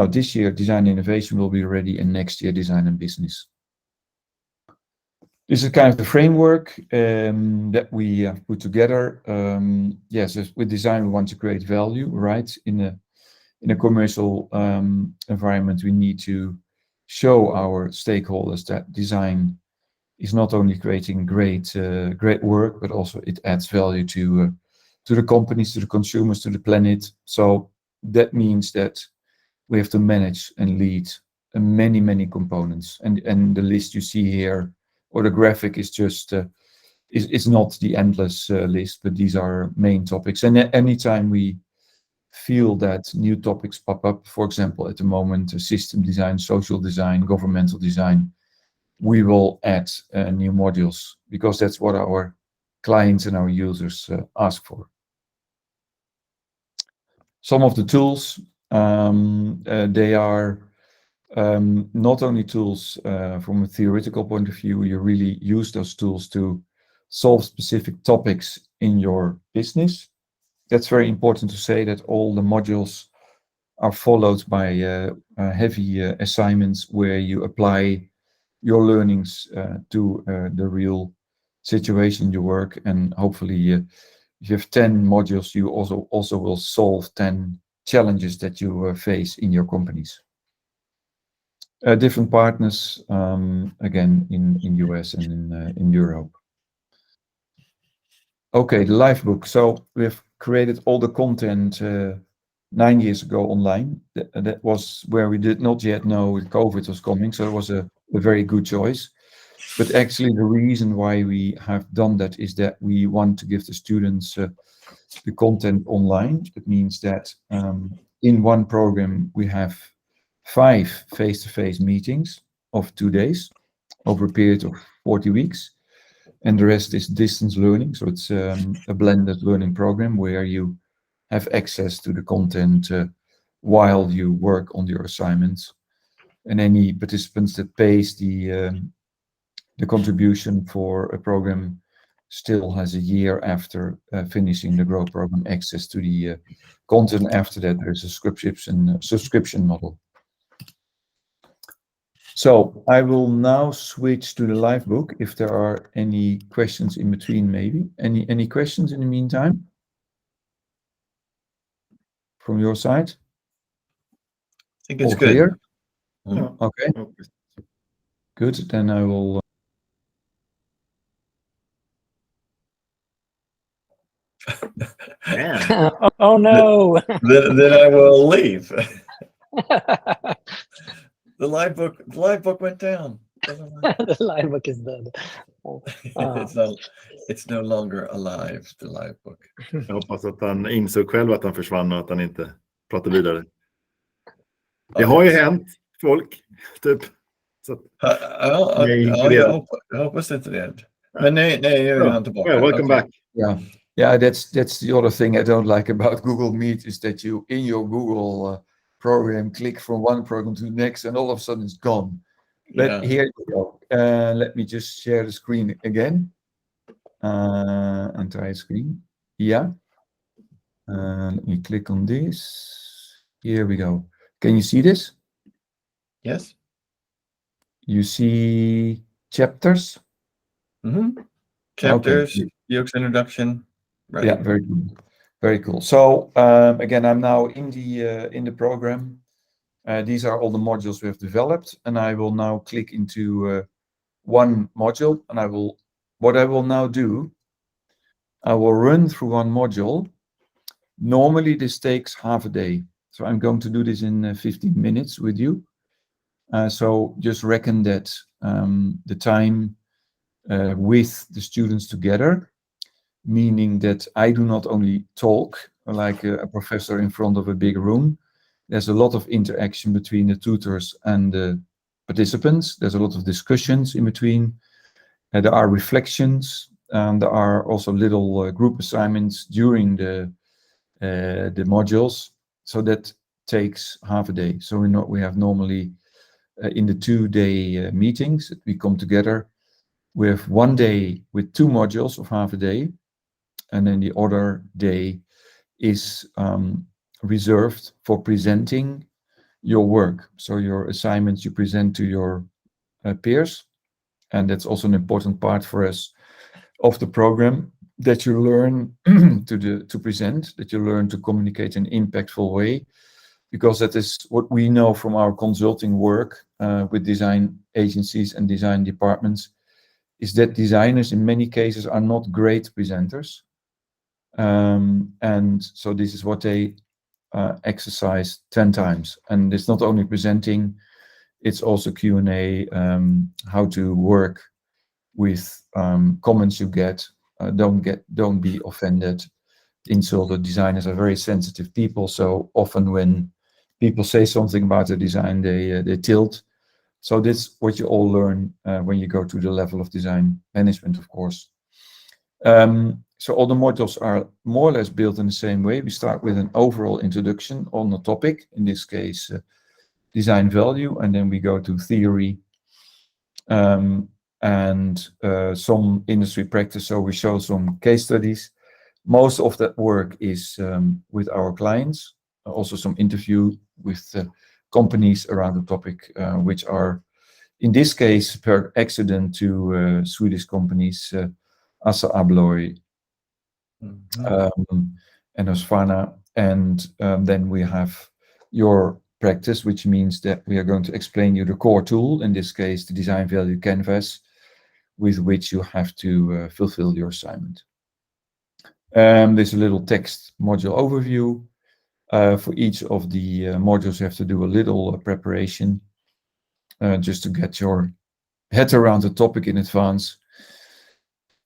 this year design innovation will be ready, and next year design and business. This is kind of the framework that we have put together. Yes, with design we want to create value, right? In a commercial environment, we need to show our stakeholders that design is not only creating great work, but also it adds value to the companies, to the consumers, to the planet. So that means that we have to manage and lead many components. And the list you see here, or the graphic, is just it's not the endless list, but these are main topics. And anytime we feel that new topics pop up, for example, at the moment, system design, social design, governmental design, we will add new modules because that's what our clients and our users ask for. Some of the tools, they are not only tools from a theoretical point of view, you really use those tools to solve specific topics in your business. That's very important to say, that all the modules are followed by heavy assignments where you apply your learnings to the real situation you work, and hopefully if you have 10 modules, you also will solve 10 challenges that you face in your companies. Different partners, again, in US and in Europe. Okay, the live book. So we've created all the content 9 years ago online. That was where we did not yet know COVID was coming, so it was a very good choice. But actually, the reason why we have done that is that we want to give the students the content online. It means that in one program we have 5 face-to-face meetings of 2 days over a period of 40 weeks. And the rest is distance learning. So it's a blended learning program where you have access to the content while you work on your assignments. And any participants that pays the contribution for a program still has a year after finishing the Grow program access to the content. After that, there's a subscription model. So I will now switch to the live book if there are any questions in between, maybe. Any questions in the meantime? From your side? I think it's All good. clear? No. Okay, good. Then I will... Man. Oh no! Then I will leave. The live book went down. The live book is dead. It's no longer alive, the live book. Jag hoppas att han insåg själv att han försvann och att han inte pratar vidare. Det har ju hänt folk, typ. Så Jag hoppas inte det. Men nej, jag är han tillbaka. Well, welcome back. Yeah, that's the other thing I don't like about Google Meet is that you, in your Google program, click from one program to the next, and all of a sudden it's gone. But here you go. Let me just share the screen again. Entire screen. Yeah. Let me click on this. Here we go. Can you see this? Yes. You see chapters? Mm-hmm. Chapters, Okay. Yoke's introduction. Right. Yeah, very good. Very cool. So again, I'm now in the program. These are all the modules we have developed, and I will now click into one module, and what I will now do, I will run through one module. Normally this takes half a day, so I'm going to do this in 15 minutes with you. So just reckon that the time with the students together, meaning that I do not only talk like a professor in front of a big room. There's a lot of interaction between the tutors and the participants. There's a lot of discussions in between. There are reflections, and there are also little group assignments during the modules. So that takes half a day. So we have normally in the 2-day meetings, we come together. We have 1 day with 2 modules of half a day, and then the other day is reserved for presenting your work. So your assignments you present to your peers, and that's also an important part for us of the program, that you learn to present, that you learn to communicate in an impactful way, because that is what we know from our consulting work with design agencies and design departments, is that designers in many cases are not great presenters. And so this is what they exercise 10 times. And it's not only presenting, it's also Q&A, how to work with comments you get. Don't be offended. insulted. Designers are very sensitive people, so often when people say something about the design, they tilt. So that's what you all learn when you go to the level of design management, of course. So all the modules are more or less built in the same way. We start with an overall introduction on the topic, in this case, design value, and then we go to theory and some industry practice. So we show some case studies. Most of that work is with our clients, also some interview with companies around the topic, which are, in this case, per accident to Swedish companies, Assa Abloy, and Husqvarna. And then we have your practice, which means that we are going to explain you the core tool, in this case, the design value canvas, with which you have to fulfill your assignment. There's a little text module overview. For each of the modules, you have to do a little preparation just to get your head around the topic in advance.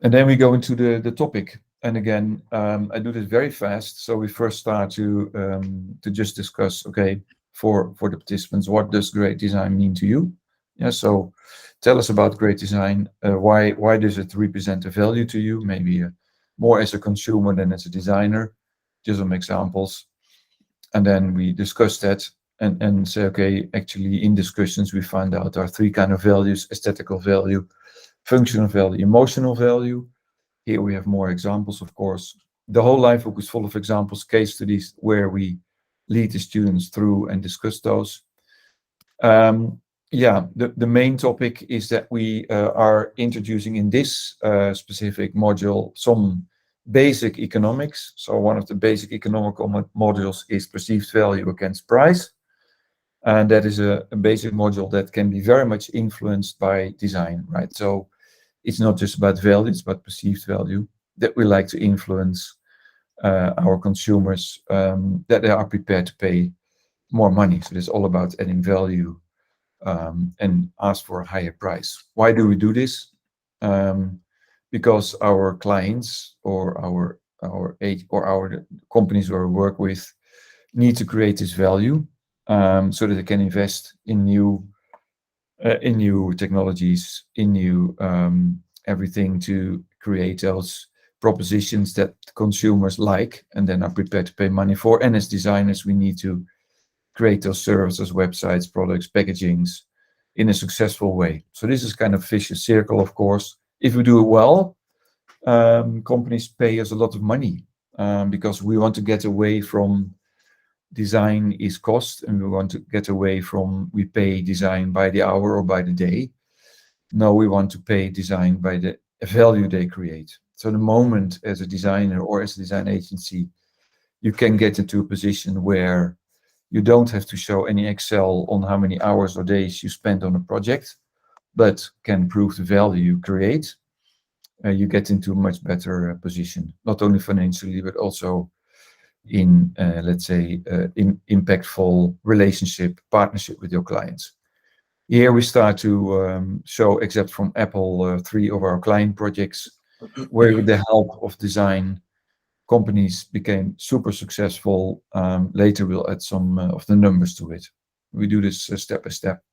And then we go into the topic. And again, I do this very fast. So we first start to just discuss, okay, for the participants, what does great design mean to you? Yeah, so tell us about great design. Why does it represent a value to you? Maybe more as a consumer than as a designer. Just some examples. And then we discuss that and say, okay, actually in discussions, we find out there are three kinds of values: aesthetical value, functional value, emotional value. Here we have more examples, of course. The whole life book is full of examples, case studies, where we lead the students through and discuss those. Yeah, the main topic is that we are introducing in this specific module some basic economics. So one of the basic economical modules is perceived value against price. And that is a basic module that can be very much influenced by design, right? So it's not just about value, it's about perceived value that we like to influence our consumers, that they are prepared to pay more money. So it's all about adding value and ask for a higher price. Why do we do this? Because our clients or our companies where we work with need to create this value so that they can invest in new technologies, in new everything to create those propositions that consumers like and then are prepared to pay money for. And as designers, we need to create those services, websites, products, packagings in a successful way. So this is kind of vicious circle, of course. If we do it well, companies pay us a lot of money because we want to get away from design is cost, and we want to get away from we pay design by the hour or by the day. No, we want to pay design by the value they create. So the moment as a designer or as a design agency, you can get into a position where you don't have to show any Excel on how many hours or days you spend on a project, but can prove the value you create, you get into a much better position, not only financially, but also in, let's say, in impactful relationship, partnership with your clients. Here we start to show, except from Apple, 3 of our client projects, where with the help of design, companies became super successful. Later we'll add some of the numbers to it. We do this step by step.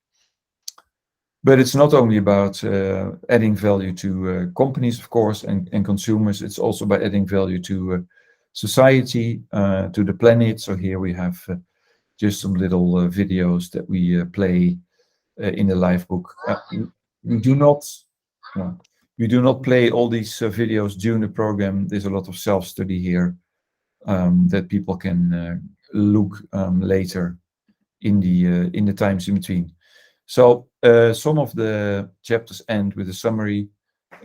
But it's not only about adding value to companies, of course, and consumers. It's also by adding value to society, to the planet. So here we have just some little videos that we play in the live book. We do not play all these videos during the program. There's a lot of self-study here that people can look later in the times in between. So some of the chapters end with a summary,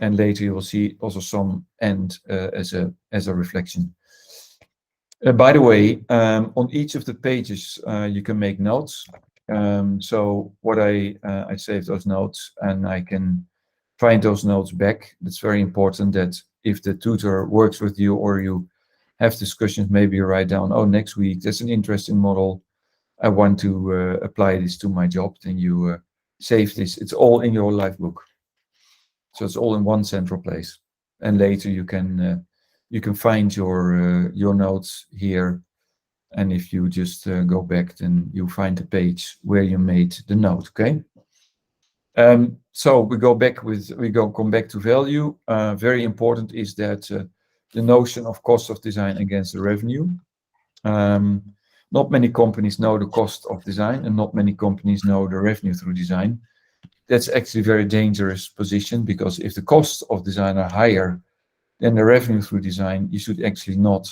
and later you will see also some end as a reflection. By the way, on each of the pages you can make notes. So what I save those notes and I can find those notes back. It's very important that if the tutor works with you or you have discussions, maybe you write down, oh, next week there's an interesting model. I want to apply this to my job. Then you save this. It's all in your life book. So it's all in one central place. And later you can you can find your notes here. And if you just go back, then you find the page where you made the note, okay? So we come back to value. Very important is that the notion of cost of design against the revenue. Not many companies know the cost of design, and not many companies know the revenue through design. That's actually a very dangerous position, because if the costs of design are higher than the revenue through design, you should actually not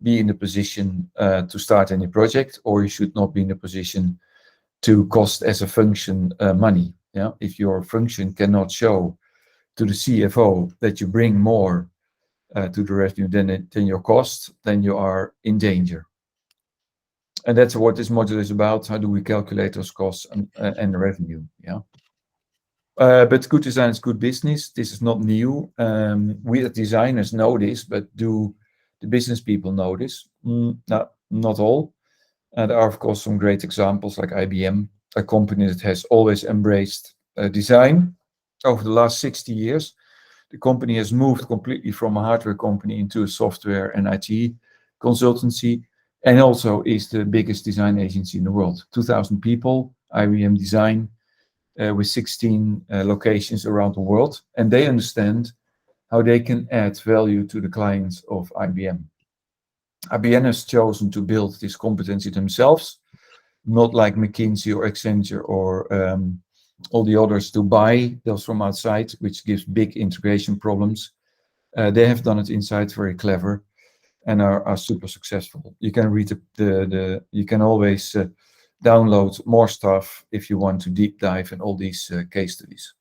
be in a position to start any project, or you should not be in a position to cost as a function money. Yeah, if your function cannot show to the CFO that you bring more to the revenue than your cost, then you are in danger. And that's what this module is about. How do we calculate those costs and the revenue? Yeah. But good design is good business. This is not new. We as designers know this, but do the business people know this? Not all. There are, of course, some great examples like IBM, a company that has always embraced design. Over the last 60 years, the company has moved completely from a hardware company into a software and IT consultancy, and also is the biggest design agency in the world. 2,000 people, IBM Design, with 16 locations around the world, and they understand how they can add value to the clients of IBM. IBM has chosen to build this competency themselves, not like McKinsey or Accenture or all the others to buy those from outside, which gives big integration problems. They have done it inside, very clever, and are super successful. You can read you can always download more stuff if you want to deep dive in all these case studies.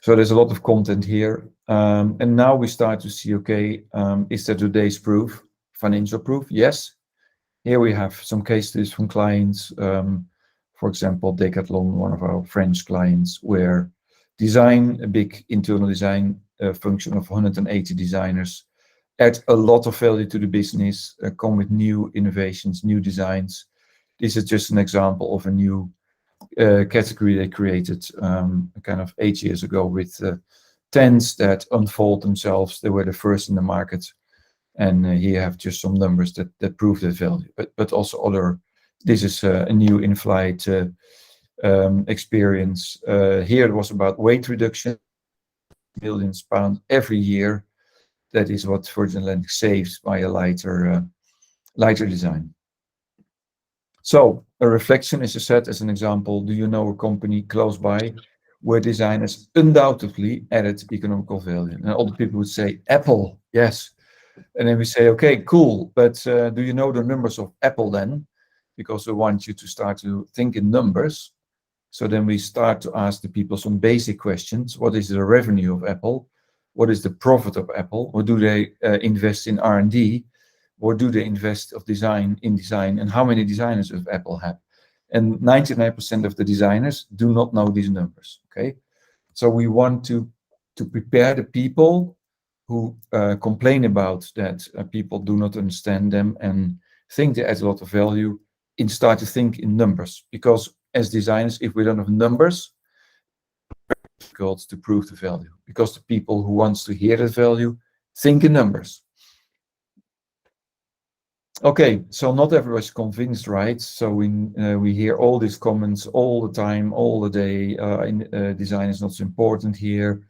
So there's a lot of content here. And now we start to see, okay, is that today's proof, financial proof? Yes. Here we have some case studies from clients. For example, Decathlon, one of our French clients, where design, a big internal design function of 180 designers, add a lot of value to the business, come with new innovations, new designs. This is just an example of a new category they created kind of 8 years ago with tents that unfold themselves. They were the first in the market. And here you have just some numbers that prove that value, but also other. This is a new in-flight experience. Here it was about weight reduction, millions pounds every year. That is what Virgin Atlantic saves by a lighter design. So a reflection, as I said, as an example, do you know a company close by where design has undoubtedly added economical value? And all the people would say, Apple, yes. And then we say, okay, cool, but do you know the numbers of Apple then? Because we want you to start to think in numbers. So then we start to ask the people some basic questions. What is the revenue of Apple? What is the profit of Apple? Or do they invest in R&D? Or do they invest in design? And how many designers does Apple have? And 99% of the designers do not know these numbers, okay? So we want to prepare the people who complain about that people do not understand them and think they add a lot of value, and start to think in numbers. Because as designers, if we don't have numbers, it's difficult to prove the value. Because the people who wants to hear that value think in numbers. Okay, so not everybody's convinced, right? So we hear all these comments all the time, all the day. Design is not so important here.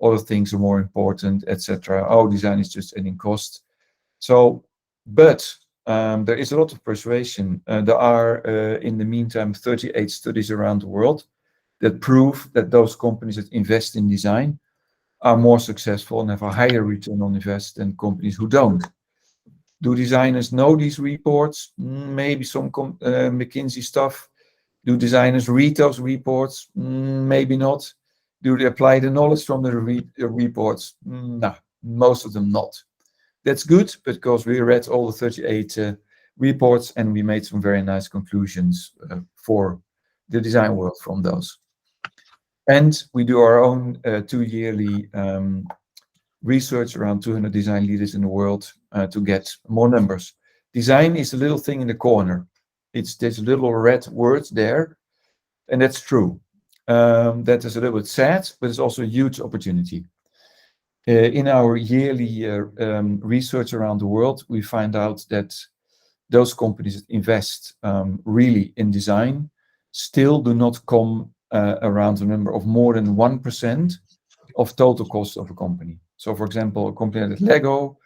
Other things are more important, etc. Oh, design is just adding cost. So, but there is a lot of persuasion. There are, in the meantime, 38 studies around the world that prove that those companies that invest in design are more successful and have a higher return on invest than companies who don't. Do designers know these reports? Maybe some McKinsey stuff. Do designers read those reports? Maybe not. Do they apply the knowledge from the reports? No, most of them not. That's good because we read all the 38 reports and we made some very nice conclusions for the design world from those. And we do our own 2-yearly research around 200 design leaders in the world to get more numbers. Design is a little thing in the corner. There's little red words there, and that's true. That is a little bit sad, but it's also a huge opportunity. In our yearly research around the world, we find out that those companies that invest really in design still do not come around a number of more than 1% of total cost of a company. So, for example, a company like Lego,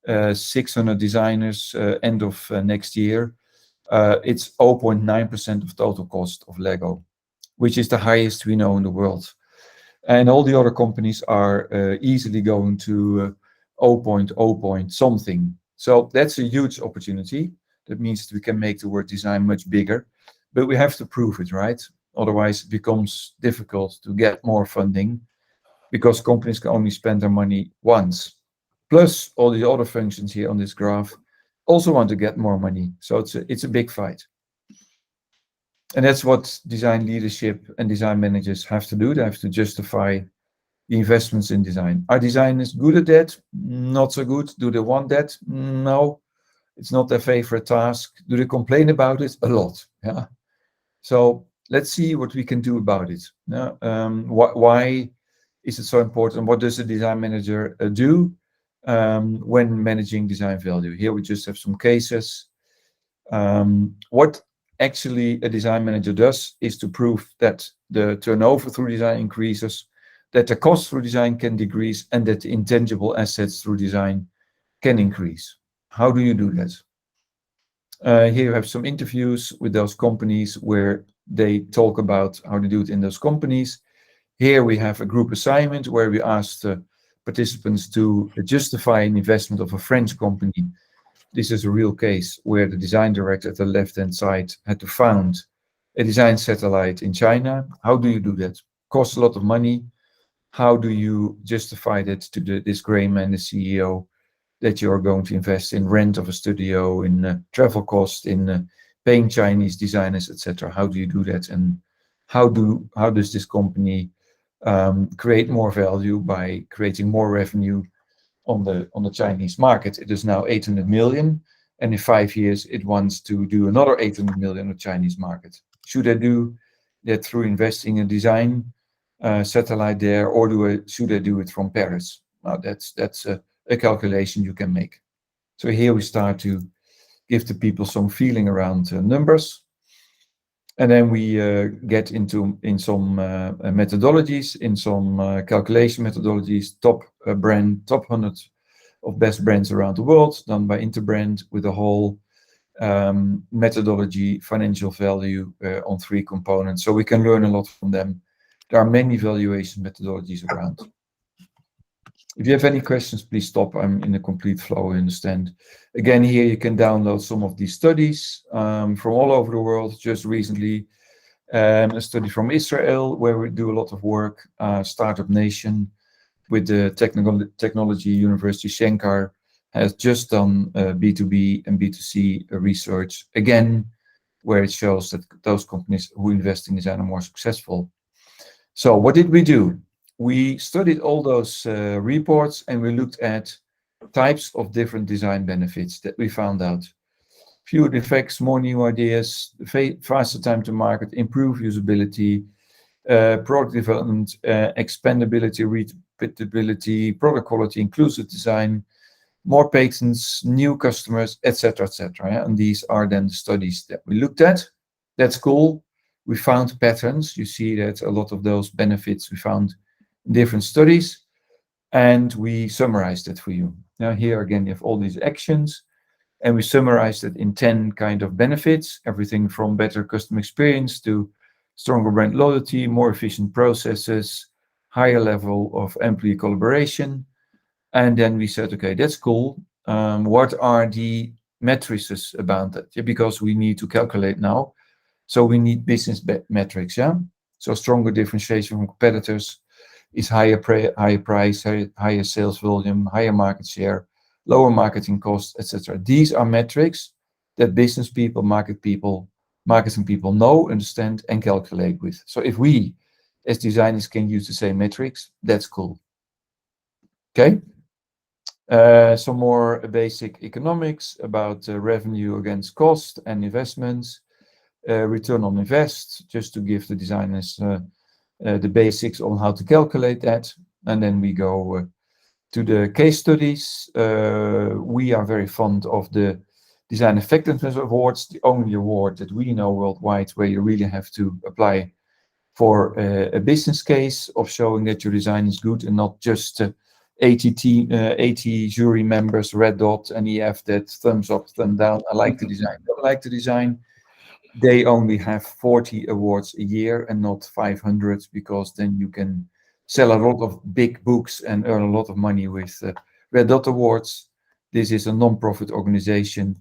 600 designers end of next year, it's 0.9% of total cost of Lego, which is the highest we know in the world. And all the other companies are easily going to 0.0 something. So that's a huge opportunity. That means that we can make the word design much bigger, but we have to prove it, right? Otherwise, it becomes difficult to get more funding because companies can only spend their money once. Plus, all the other functions here on this graph also want to get more money. So it's a big fight. And that's what design leadership and design managers have to do. They have to justify the investments in design. Are designers good at that? Not so good. Do they want that? No, it's not their favorite task. Do they complain about it? A lot. Yeah. So let's see what we can do about it. Why is it so important? What does a design manager do when managing design value? Here we just have some cases. What actually a design manager does is to prove that the turnover through design increases, that the cost through design can decrease, and that the intangible assets through design can increase. How do you do that? Here you have some interviews with those companies where they talk about how to do it in those companies. Here we have a group assignment where we asked participants to justify an investment of a French company. This is a real case where the design director at the left-hand side had to found a design satellite in China. How do you do that? Costs a lot of money. How do you justify that to this gray man, the CEO, that you are going to invest in rent of a studio, in travel costs, in paying Chinese designers, etc.? How do you do that? And how does this company create more value by creating more revenue on the Chinese market? It is now 800 million, and in 5 years it wants to do another 800 million on the Chinese market. Should I do that through investing in design satellite there, or should I do it from Paris? Now that's a calculation you can make. So here we start to give the people some feeling around numbers, and then we get in some methodologies, in some calculation methodologies, top 100 of best brands around the world, done by Interbrand, with a whole methodology, financial value on 3 components. So we can learn a lot from them. There are many valuation methodologies around. If you have any questions, please stop. I'm in a complete flow, I understand. Again, here you can download some of these studies from all over the world. Just recently, a study from Israel where we do a lot of work, Startup Nation with the technology university Shankar has just done B2B and B2C research, again, where it shows that those companies who invest in design are more successful. So what did we do? We studied all those reports and we looked at types of different design benefits that we found out. Fewer defects, more new ideas, faster time to market, improved usability, product development, expandability, repeatability, product quality, inclusive design, more patents, new customers, etc., etc. Yeah? And these are then the studies that we looked at. That's cool. We found patterns. You see that a lot of those benefits we found in different studies, and we summarized it for you. Now here again, you have all these actions, and we summarized it in 10 kind of benefits, everything from better customer experience to stronger brand loyalty, more efficient processes, higher level of employee collaboration. And then we said, okay, that's cool. What are the matrices about that? Yeah, because we need to calculate now. So we need business metrics, yeah? So stronger differentiation from competitors is higher price, higher sales volume, higher market share, lower marketing costs, etc. These are metrics that business people, marketing people know, understand, and calculate with. So if we, as designers, can use the same metrics, that's cool. Okay? Some more basic economics about revenue against cost and investments. Return on invest, just to give the designers the basics on how to calculate that. And then we go to the case studies. We are very fond of the Design Effectiveness Awards, the only award that we know worldwide where you really have to apply for a business case of showing that your design is good and not just 80 jury members, red dot, and EF that thumbs up, thumb down. I like the design. Don't like the design. They only have 40 awards a year and not 500, because then you can sell a lot of big books and earn a lot of money with red dot awards. This is a non-profit organization,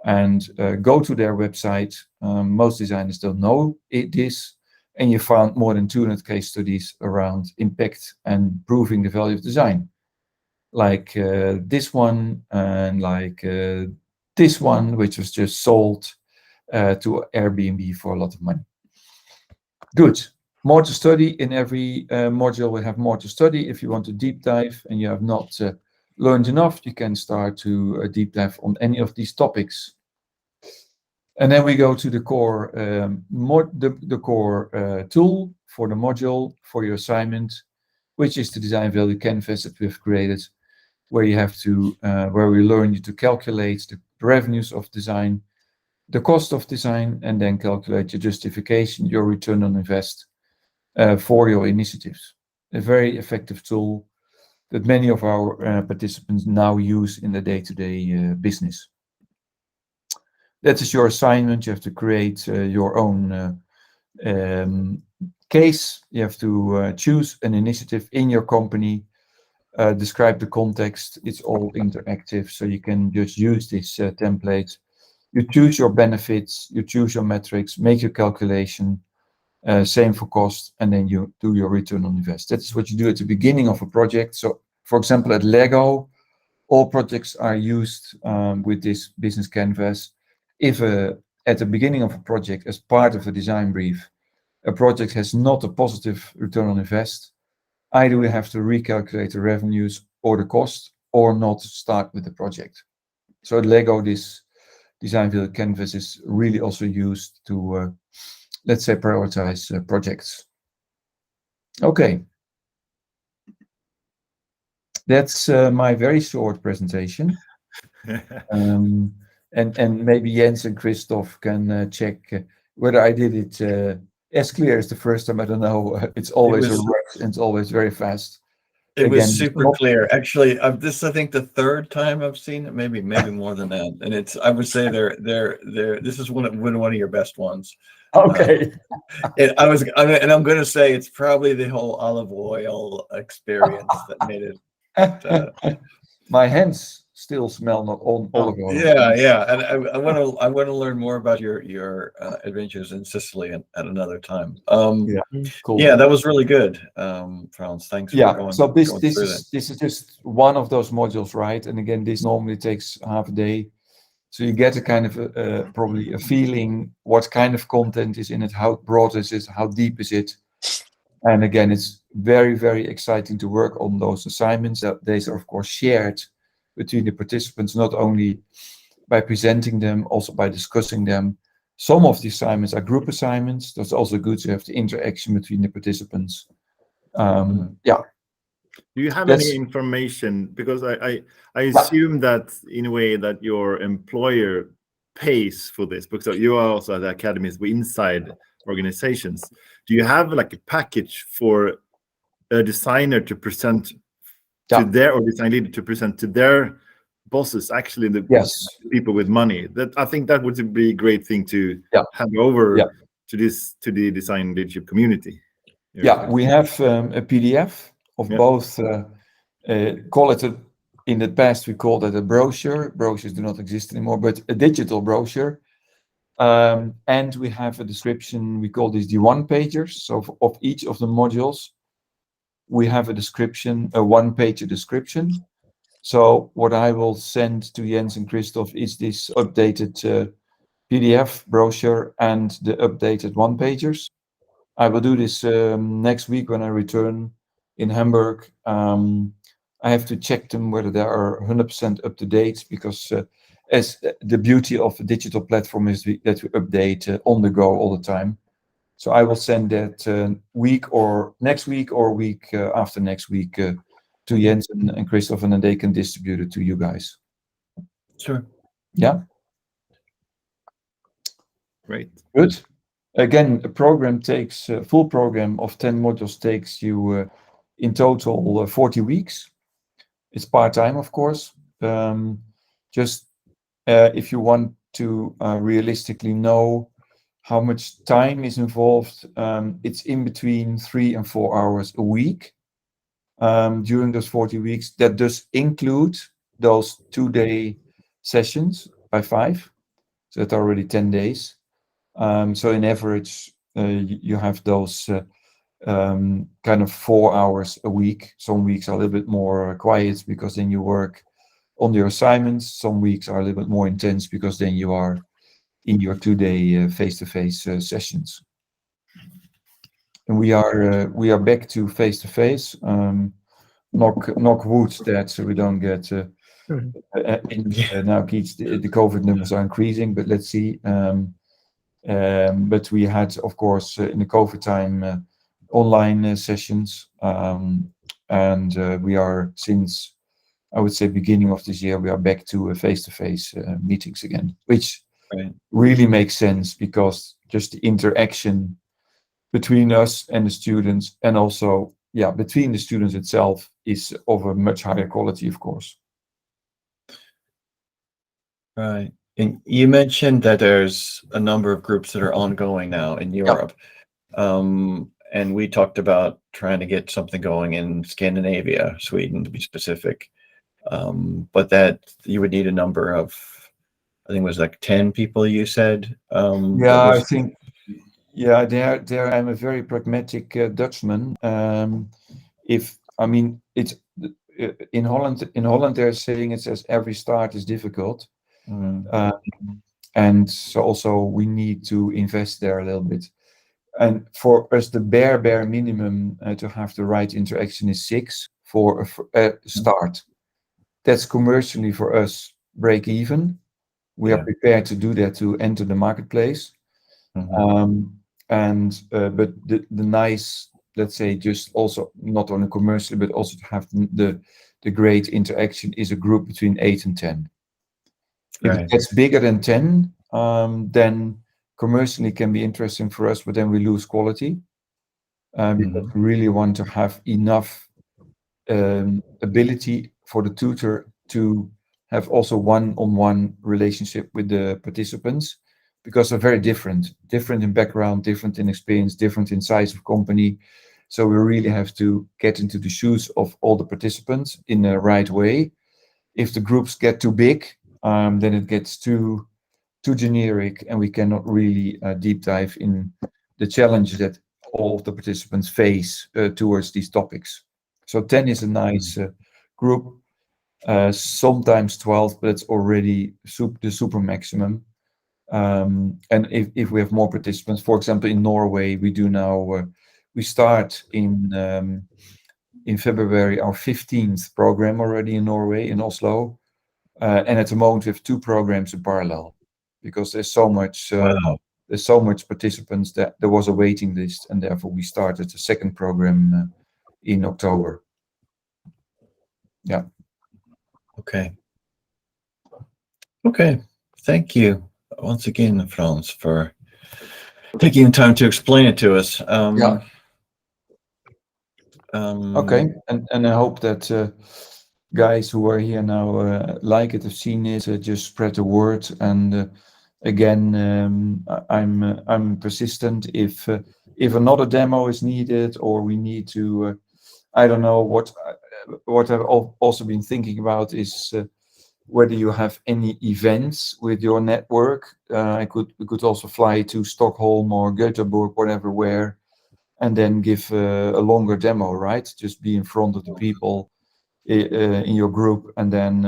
and go to their website. Most designers don't know this. And you found more than 200 case studies around impact and proving the value of design. Like this one, and like this one, which was just sold to Airbnb for a lot of money. Good. More to study. In every module we have more to study. If you want to deep dive and you have not learned enough, you can start to deep dive on any of these topics. And then we go to the core, the core tool for the module for your assignment, which is the design value canvas that we've created, where you have to, where we learn you to calculate the revenues of design, the cost of design, and then calculate your justification, your return on invest for your initiatives. A very effective tool that many of our participants now use in the day-to-day business. That is your assignment. You have to create your own case. You have to choose an initiative in your company, describe the context. It's all interactive, so you can just use this template. You choose your benefits, you choose your metrics, make your calculation, same for cost, and then you do your return on invest. That is what you do at the beginning of a project. So, for example, at Lego, all projects are used with this business canvas. If at the beginning of a project, as part of a design brief, a project has not a positive return on invest, either we have to recalculate the revenues or the cost, or not start with the project. So at Lego, this design value canvas is really also used to, let's say, prioritize projects. Okay. That's my very short presentation. And maybe Jens and Christoph can check whether I did it as clear as the first time. I don't know. It's always a rush and it's always very fast. It was super clear. Actually, this is, I think, the third time I've seen it, maybe more than that. And it's, I would say this is one of your best ones. Okay. And I'm going to say it's probably the whole olive oil experience that made it. My hands still smell not olive oil. Yeah. And I want to learn more about your adventures in Sicily at another time. Cool. Yeah, that was really good, Frans. Thanks for going. So this is just one of those modules, right? And again, this normally takes half a day. So you get a kind of probably a feeling what kind of content is in it, how broad is it, how deep is it. And again, it's very, very exciting to work on those assignments. These are, of course, shared between the participants, not only by presenting them, also by discussing them. Some of the assignments are group assignments. That's also good to have the interaction between the participants. Do you have any information? Because I assume that in a way that your employer pays for this, because you are also at the academies inside organizations. Do you have like a package for a designer to present to their, or design leader to present to their bosses, actually the people with money? That I think that would be a great thing to hand over to the design leadership community. We have a PDF of both. Call it in the past we called it a brochure. Brochures do not exist anymore, but a digital brochure. And we have a description. We call these the one-pagers. So of each of the modules, we have a description, a one-page description. So what I will send to Jens and Christoph is this updated PDF brochure and the updated one-pagers. I will do this next week when I return in Hamburg. I have to check them whether they are 100% up to date, because as the beauty of a digital platform is that we update on the go all the time. So I will send that week or next week or week after next week to to Jens and Christoph, and then they can distribute it to you guys. Sure. Yeah. Great. Good. Again, a program takes full program of 10 modules takes you in total 40 weeks. It's part-time, of course. Just if you want to realistically know how much time is involved, it's in between 3 and 4 hours a week during those 40 weeks. That does include those 2-day sessions by 5. So that's already 10 days. So in average, you have those kind of 4 hours a week. Some weeks are a little bit more quiet because then you work on your assignments. Some weeks are a little bit more intense because then you are in your 2-day face-to-face sessions. And we are back to face-to-face. Knock wood that so we don't get now Keith, the COVID numbers are increasing, but let's see. But we had, of course, in the COVID time, online sessions, and we are, since I would say beginning of this year, we are back to face-to-face meetings again, which really makes sense because just the interaction between us and the students, and also between the students itself, is of a much higher quality, of course. Right. And you mentioned that there's a number of groups that are ongoing now in Europe. And we talked about trying to get something going in Scandinavia, Sweden to be specific. But that you would need a number of, I think it was like 10 people you said. I think, there I'm a very pragmatic Dutchman. It's in Holland they're saying it says every start is difficult. And so also we need to invest there a little bit. And for us, the bare minimum to have the right interaction is 6 for a start. That's commercially for us break even. We are prepared to do that to enter the marketplace. But the nice, let's say, just also not only commercially but also to have the great interaction is a group between 8 and 10. If it gets bigger than 10, then commercially can be interesting for us, but then we lose quality. Because we really want to have enough ability for the tutor to have also one-on-one relationship with the participants, because they're very different in background, different in experience, different in size of company. So we really have to get into the shoes of all the participants in the right way. If the groups get too big, then it gets too generic, and we cannot really deep dive in the challenges that all of the participants face towards these topics. So 10 is a nice group, sometimes 12, but it's already the super maximum. And if we have more participants, for example, in Norway, we do now, we start in February our 15th program already in Norway, in Oslo. And at the moment, we have 2 programs in parallel because there's so much participants that there was a waiting list, and therefore we started the second program in October. Yeah. Okay. Thank you once again, Frans, for taking the time to explain it to us. Okay, and I hope that guys who are here now like it, have seen it, just spread the word. And again, I'm persistent. If another demo is needed, or we need to, I don't know what I've also been thinking about is whether you have any events with your network. We could also fly to Stockholm or Göteborg, whatever, where, and then give a longer demo, right? Just be in front of the people in your group, and then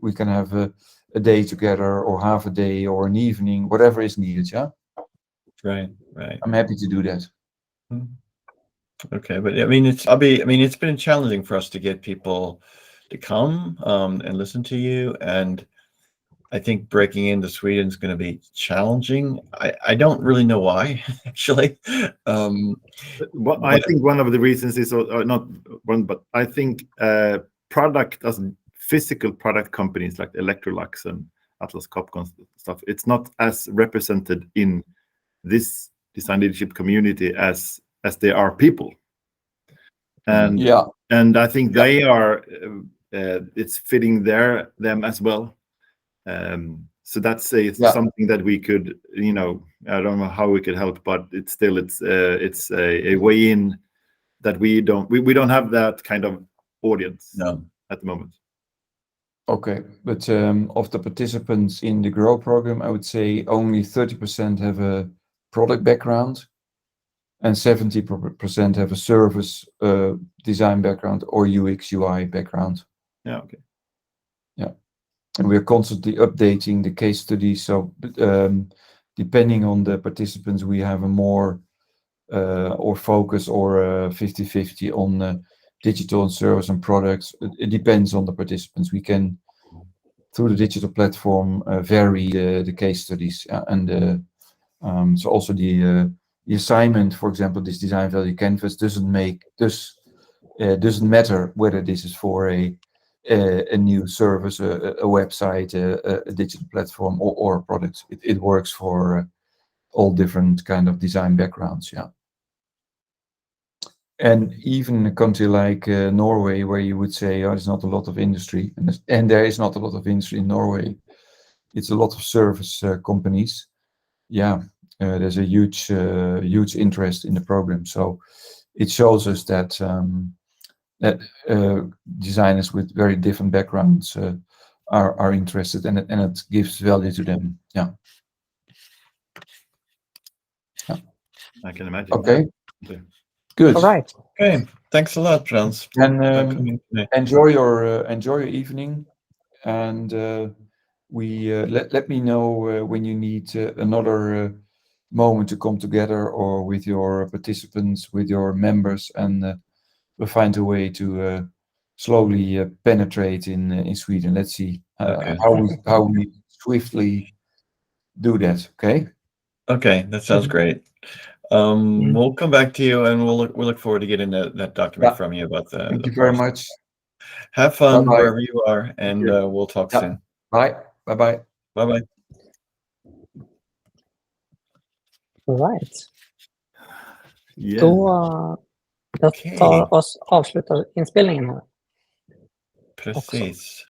we can have a day together, or half a day, or an evening, whatever is needed. Yeah. Right. I'm happy to do that. Okay, but it's been challenging for us to get people to come and listen to you, and I think breaking into Sweden is going to be challenging. I don't really know why, actually. I think one of the reasons is not one, but I think physical product companies like Electrolux and Atlas Copco and stuff, it's not as represented in this design leadership community as they are people. And and I think they are it's fitting them as well. So that's something that we could, I don't know how we could help, but it's still it's a way in that we don't have that kind of audience at the moment. Okay, but of the participants in the Grow program, I would say only 30% have a product background and 70% have a service design background or UX UI background. Yeah, okay. Yeah, and we're constantly updating the case studies. So depending on the participants, we have a more or focus or 50-50 on digital and service and products. It depends on the participants. We can, through the digital platform, vary the case studies. And so also the assignment, for example, this design value canvas doesn't matter whether this is for a new service, a website, a digital platform, or a product. It works for all different kind of design backgrounds. Yeah. And even a country like Norway, where you would say, oh, there's not a lot of industry, and there is not a lot of industry in Norway. It's a lot of service companies. Yeah, there's a huge interest in the program. So it shows us that designers with very different backgrounds are interested, and it gives value to them. Yeah. I can imagine. Okay. Good. All right. Okay. Thanks a lot, Frans. And enjoy your evening, and let me know when you need another moment to come together, or with your participants, with your members, and we'll find a way to slowly penetrate in Sweden. Let's see how we swiftly do that. Okay. Okay, that sounds great. We'll come back to you, and we'll look forward to getting that document from you about the. Thank you very much. Have fun Bye-bye. wherever you are, and we'll talk soon. Bye. Bye-bye. Bye-bye. All right. Yeah. Då jag tar oss avslutar inspelningen här. Precis.